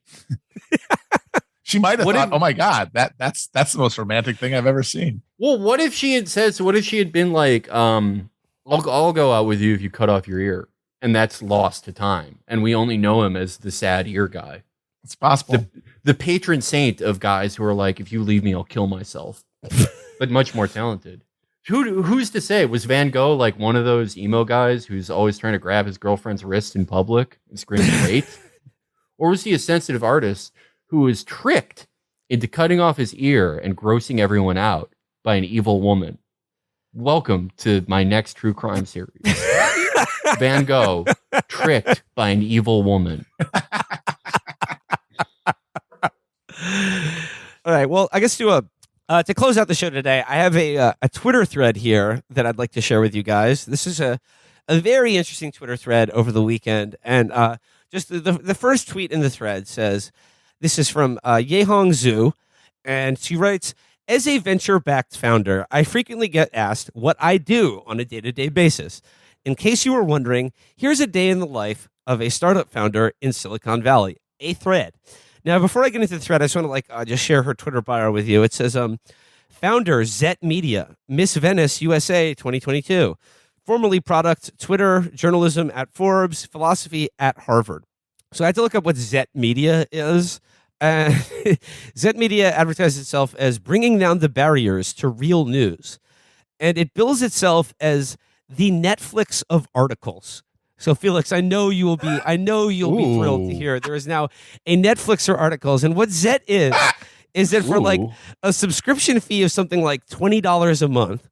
She might have thought, "Oh my god, that's the most romantic thing I've ever seen." Well, what if she had said? So what if she had been like, "I'll go out with you if you cut off your ear," and that's lost to time, and we only know him as the sad ear guy. It's possible. The patron saint of guys who are like, "If you leave me, I'll kill myself," but much more talented. Who's to say? Was Van Gogh like one of those emo guys who's always trying to grab his girlfriend's wrist in public and scream "wait"? Or was he a sensitive artist who was tricked into cutting off his ear and grossing everyone out by an evil woman? Welcome to my next true crime series. Van Gogh, tricked by an evil woman. All right. Well, I guess to close out the show today, I have a Twitter thread here that I'd like to share with you guys. This is a very interesting Twitter thread over the weekend. And just the first tweet in the thread says, this is from Yehong Zhu, and she writes, "As a venture-backed founder, I frequently get asked what I do on a day-to-day basis. In case you were wondering, here's a day in the life of a startup founder in Silicon Valley, a thread." Now, before I get into the thread, I just want to just share her Twitter bio with you. It says, founder, Zet Media, Miss Venice, USA, 2022. Formerly product, Twitter, journalism at Forbes, philosophy at Harvard. So I had to look up what Zet Media is. Zet Media advertises itself as bringing down the barriers to real news. And it bills itself as the Netflix of articles. So Felix, I know you will be thrilled to hear there is now a Netflix for articles. And what Zet is that for like a subscription fee of something like $20 a month,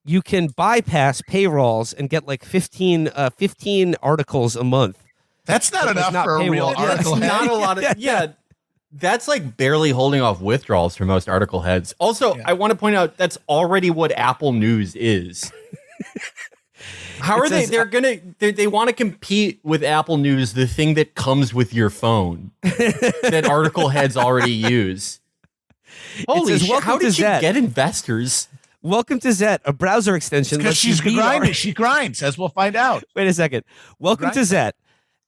you can bypass paywalls and get like 15 articles a month. That's not enough for a real article. That's not a lot of that's like barely holding off withdrawals for most article heads. Also, I want to point out that's already what Apple News is. How are they? They want to compete with Apple News, the thing that comes with your phone that article heads already use. Holy shit! How did you get investors? Welcome to Zet, a browser extension. Because she's grinding. She grinds, as we'll find out. Wait a second. Welcome to Zet,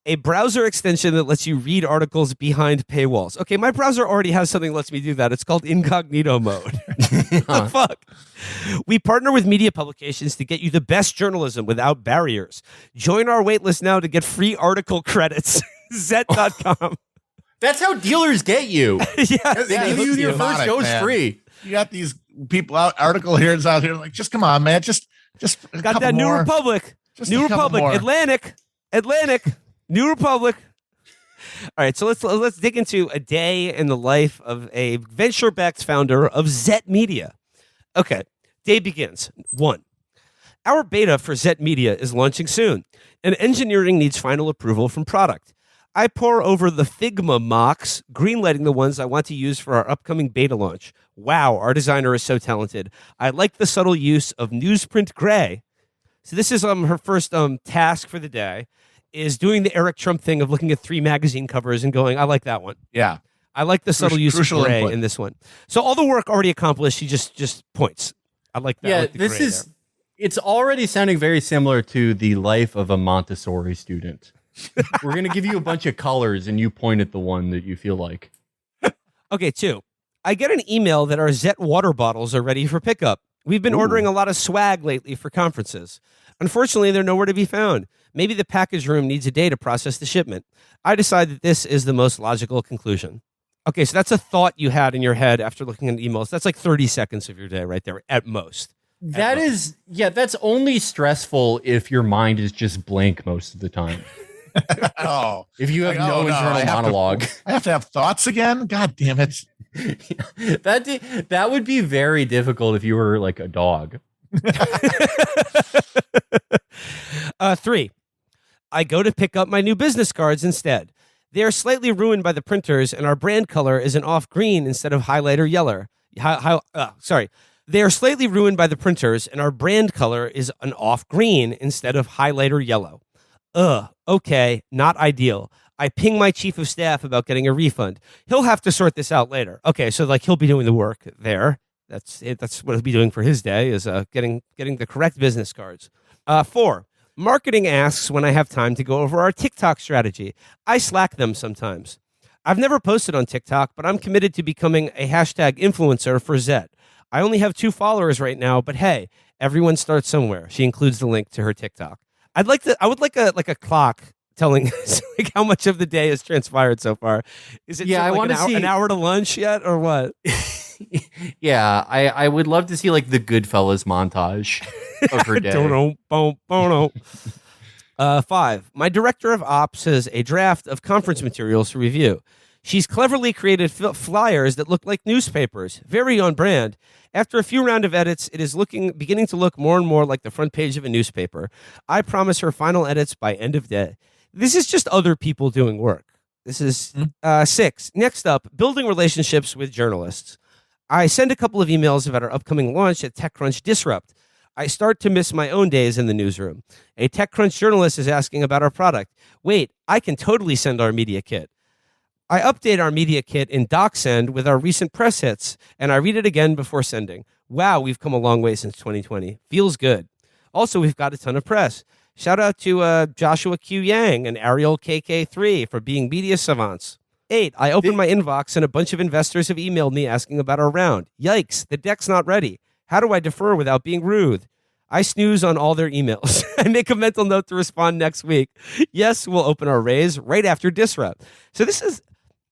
a browser extension that lets you read articles behind paywalls. Okay, my browser already has something that lets me do that. It's called incognito mode. What the fuck? We partner with media publications to get you the best journalism without barriers. Join our waitlist now to get free article credits. Zet.com. That's how dealers get you. They give you your first dose free. You got these people article heads out here like, just come on, man. Just got that New Republic. New Republic. Atlantic. New Republic. All right, so let's dig into a day in the life of a venture-backed founder of Zet Media. Okay, day begins. 1. Our beta for Zet Media is launching soon, and engineering needs final approval from product. I pore over the Figma mocks, greenlighting the ones I want to use for our upcoming beta launch. Wow, our designer is so talented. I like the subtle use of newsprint gray. So this is her first task for the day, is doing the Eric Trump thing of looking at 3 magazine covers and going, I like that one. Yeah. I like the subtle use of gray in this one. So all the work already accomplished, she just points. I like that. I Yeah, like the this gray is. there. It's already sounding very similar to the life of a Montessori student. We're going to give you a bunch of colors and you point at the one that you feel like. Okay, 2. I get an email that our Zet water bottles are ready for pickup. We've been ordering a lot of swag lately for conferences. Unfortunately, they're nowhere to be found. Maybe the package room needs a day to process the shipment. I decide that this is the most logical conclusion. Okay, so that's a thought you had in your head after looking at emails. That's like 30 seconds of your day right there at most. That's only stressful if your mind is just blank most of the time. Oh, If you have no internal monologue. I have to have thoughts again. God damn it! That would be very difficult if you were like a dog. 3. I go to pick up my new business cards instead. They are slightly ruined by the printers, and our brand color is an off green instead of highlighter yellow. They are slightly ruined by the printers, and our brand color is an off green instead of highlighter yellow. Okay, not ideal. I ping my chief of staff about getting a refund. He'll have to sort this out later. Okay, so like he'll be doing the work there. That's it. That's what he'll be doing for his day is getting the correct business cards. 4. Marketing asks when I have time to go over our TikTok strategy. I Slack them sometimes. I've never posted on TikTok, but I'm committed to becoming a hashtag influencer for Zet. I only have 2 followers right now, but hey, everyone starts somewhere. She includes the link to her TikTok. I would like a clock telling us like how much of the day has transpired so far. Is it I want to see an hour to lunch yet or what? Yeah, I would love to see like the Goodfellas montage of her day. 5. My director of ops has a draft of conference materials to review. She's cleverly created flyers that look like newspapers, very on brand. After a few round of edits, it is beginning to look more and more like the front page of a newspaper. I promise her final edits by end of day. This is just other people doing work. This is 6. Next up, building relationships with journalists. I send a couple of emails about our upcoming launch at TechCrunch Disrupt. I start to miss my own days in the newsroom. A TechCrunch journalist is asking about our product. Wait, I can totally send our media kit. I update our media kit in DocSend with our recent press hits, and I read it again before sending. Wow, we've come a long way since 2020. Feels good. Also, we've got a ton of press. Shout out to Joshua Q. Yang and Ariel KK3 for being media savants. 8, I open my inbox and a bunch of investors have emailed me asking about our round. Yikes, the deck's not ready. How do I defer without being rude? I snooze on all their emails. I make a mental note to respond next week. Yes, we'll open our raise right after Disrupt. So this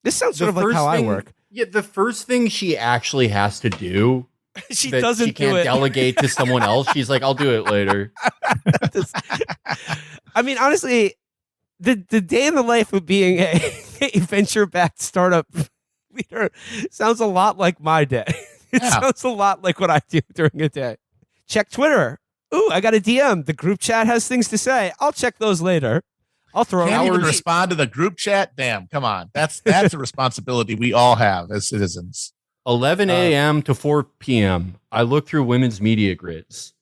sounds sort of like how I work. Yeah, the first thing she actually has to do she that doesn't she can't do it. delegate to someone else. She's like, I'll do it later. I mean, honestly, the day in the life of being a venture-backed startup leader sounds a lot like my day. It sounds a lot like what I do during a day. Check Twitter. Ooh, I got a DM. The group chat has things to say. I'll check those later. I'll throw Can't even hours. respond to the group chat. Damn, come on. That's a responsibility we all have as citizens. 11 a.m. to 4 p.m. I look through women's media grids.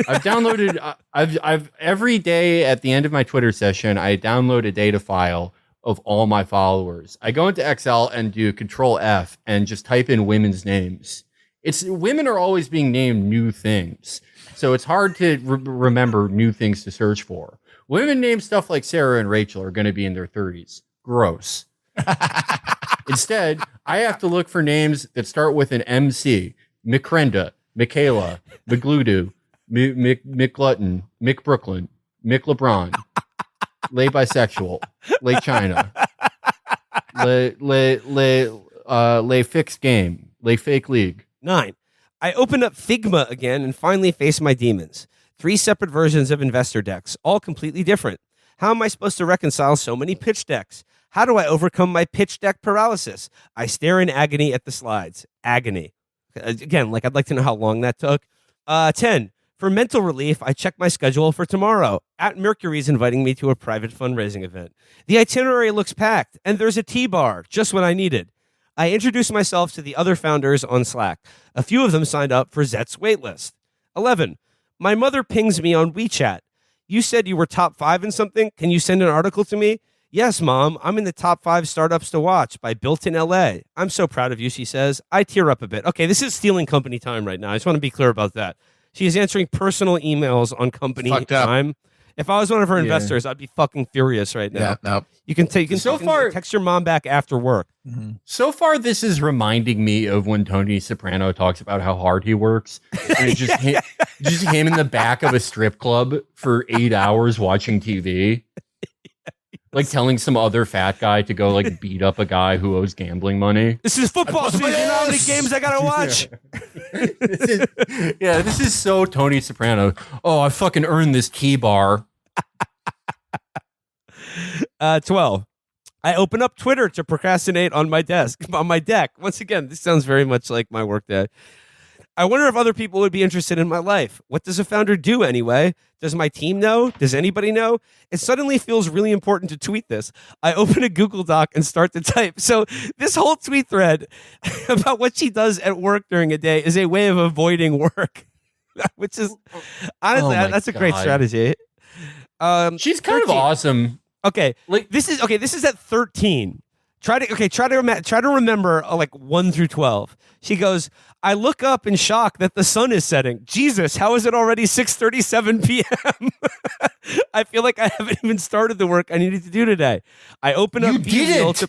I've downloaded. I've every day at the end of my Twitter session, I download a data file of all my followers. I go into Excel and do Control F and just type in women's names. Women are always being named new things, so it's hard to remember new things to search for. Women named stuff like Sarah and Rachel are going to be in their 30s. Gross. Instead, I have to look for names that start with an MC. McCrenda, Michaela, McGludu, McGlutton, McBrooklyn, McLeBron, Lay Bisexual, Lay China, Lay Fixed Game, Lay Fake League. 9. I open up Figma again and finally face my demons. 3 separate versions of investor decks, all completely different. How am I supposed to reconcile so many pitch decks? How do I overcome my pitch deck paralysis? I stare in agony at the slides. Agony. Again, I'd like to know how long that took. 10. For mental relief, I check my schedule for tomorrow. At Mercury's inviting me to a private fundraising event. The itinerary looks packed, and there's a T-bar, just what I needed. I introduced myself to the other founders on Slack. A few of them signed up for Zet's waitlist. 11. My mother pings me on WeChat. You said you were top 5 in something. Can you send an article to me? Yes, Mom. I'm in the top 5 startups to watch by Built in LA. I'm so proud of you, she says. I tear up a bit. Okay, this is stealing company time right now. I just want to be clear about that. She is answering personal emails on company Fucked up. time. If I was one of her Yeah. investors, I'd be fucking furious right now. Yeah, no. You can take. So far- text your mom back after work. So far, this is reminding me of when Tony Soprano talks about how hard he works. And it's just him in the back of a strip club for 8 hours watching TV. Like telling some other fat guy to go like beat up a guy who owes gambling money. This is football season. You know how many games I gotta watch? This is so Tony Soprano. Oh, I fucking earned this key bar. 12. I open up Twitter to procrastinate on my deck. Once again, this sounds very much like my work day. I wonder if other people would be interested in my life. What does a founder do anyway? Does my team know? Does anybody know? It suddenly feels really important to tweet this. I open a Google Doc and start to type. So this whole tweet thread about what she does at work during a day is a way of avoiding work, which is honestly, that's a great God. strategy. She's kind 13. of awesome. Okay, Like- this is at 13. Try to remember like 1 through 12. She goes, I look up in shock that the sun is setting. Jesus, how is it already 6:37 p.m.? I feel like I haven't even started the work I needed to do today. I open up B-Reel to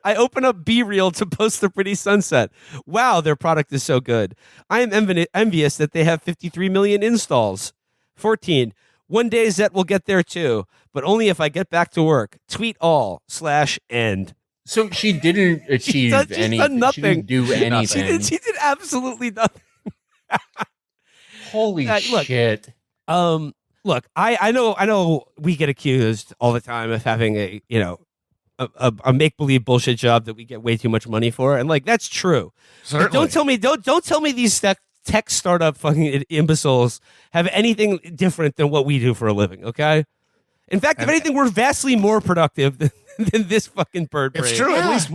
I open up B-Reel to post the pretty sunset. Wow, their product is so good. I am envious that they have 53 million installs. 14. One day Zet will get there too, but only if I get back to work. Tweet all/end. So she didn't achieve she's anything. done nothing. She didn't do anything. She did absolutely nothing. Holy Look, shit. Look, I know we get accused all the time of having a make believe bullshit job that we get way too much money for, and like that's true. Certainly. But don't tell me these tech startup fucking imbeciles have anything different than what we do for a living. Okay. In fact, if anything, we're vastly more productive than this fucking bird brain. It's true. At least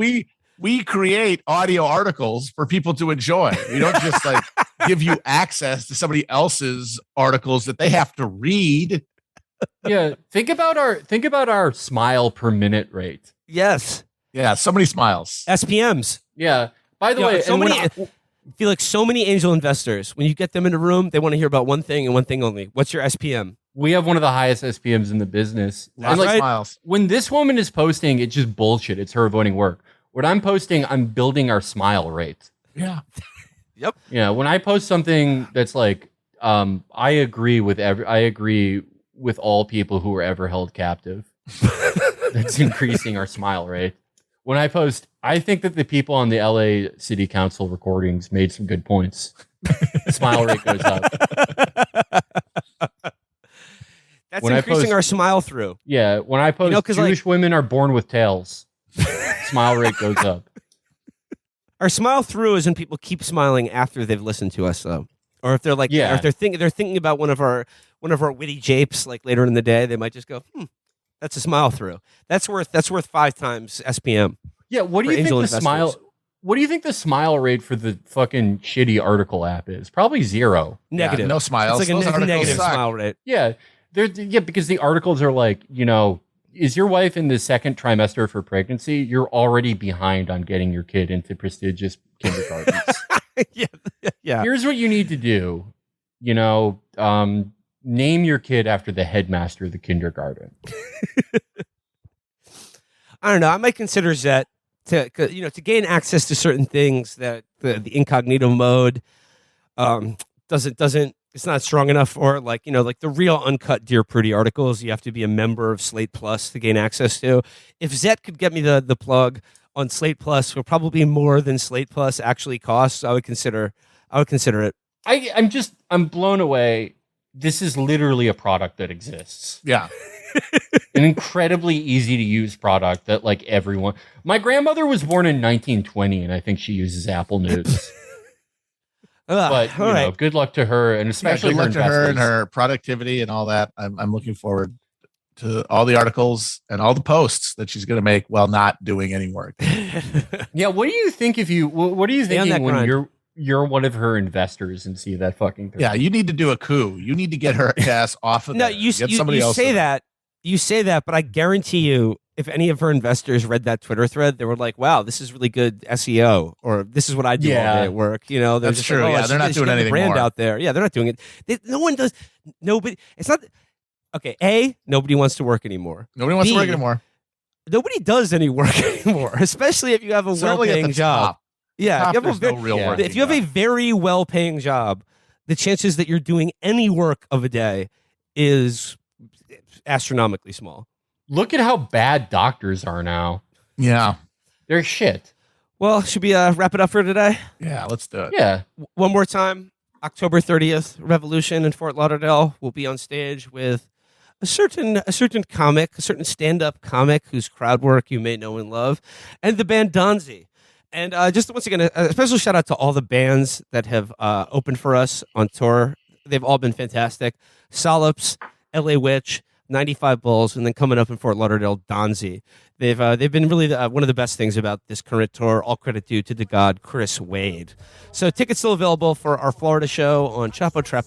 we create audio articles for people to enjoy. We don't just like give you access to somebody else's articles that they have to read. Yeah. Think about our smile per minute rate. Yes. Yeah, so many smiles. SPMs. Yeah. By the You know, way, so and when many. I feel like so many angel investors, when you get them in a room, they want to hear about one thing and one thing only. What's your SPM? we have one of the highest SPMs in the business. Lots And of like, smiles. when this woman is posting, it's just bullshit. It's her avoiding work. What I'm posting, I'm building our smile rate. Yeah. Yep. Yeah. When I post something that's like, I agree with all people who were ever held captive. That's increasing our smile rate. When I post, I think that the people on the LA City Council recordings made some good points. The smile rate goes up. That's When I increasing post- our smile through. Yeah, when I post, 'cause, Jewish women are born with tails. Smile rate goes up. Our smile through is when people keep smiling after they've listened to us, though, or if they're like, Yeah. or if they're thinking about one of our witty japes like later in the day, they might just go, that's a smile through. That's worth 5 times SPM. Yeah, what do For you think angel the investors. smile? What do you think the smile rate for the fucking shitty article app is? Probably 0. Negative. Yeah, no smiles. It's like Those a articles negative suck. smile rate. Yeah, because the articles are like, is your wife in the second trimester for pregnancy? You're already behind on getting your kid into prestigious kindergartens. yeah. Here's what you need to do. Name your kid after the headmaster of the kindergarten. I don't know. I might consider Zet to gain access to certain things that the incognito mode doesn't. It's not strong enough for like the real uncut Dear Prudie articles. You have to be a member of Slate Plus to gain access to. If Zet could get me the plug on Slate Plus for probably more than Slate Plus actually costs, I would consider it. I'm blown away. This is literally a product that exists. Yeah. An incredibly easy to use product that like everyone. My grandmother was born in 1920 and I think she uses Apple News. But all right. good luck to her and Yeah, especially good luck to her and investors. her productivity and all that. I'm looking forward to all the articles and all the posts that she's going to make while not doing any work. Yeah, what do you think what are you Stay on that thinking when grind. you're one of her investors and see that fucking thing? Yeah, you need to do a coup. You need to get her ass off of No, there. you Get somebody else say in. that. You say that, but I guarantee you, if any of her investors read that Twitter thread, they were like, "Wow, this is really good SEO," or "This is what I do all day at work." You know, they're That's just true. Like, Yeah, they're not doing anything brand more. out there. Yeah, they're not doing it. No one does. Nobody. It's not. Okay. A. Nobody wants to work anymore. Nobody wants B, to work anymore. Nobody does any work anymore, especially if you have a Certainly at well-paying the job. top. Yeah, Top, if you have, there's no real work. if you have a very well-paying job, the chances that you're doing any work of a day is astronomically small. Look at how bad doctors are now. Yeah. They're shit. Well, should we wrap it up for today? Yeah, let's do it. Yeah. One more time, October 30th, Revolution in Fort Lauderdale. We'll be on stage with a certain comic, a certain stand-up comic whose crowd work you may know and love, and the band Donzi. And just once again, a special shout out to all the bands that have opened for us on tour. They've all been fantastic. Solips, LA Witch, 95 Bulls, and then coming up in Fort Lauderdale, Donzi. They've been really one of the best things about this current tour. All credit due to the god Chris Wade. So tickets still available for our Florida show on Chapo Trap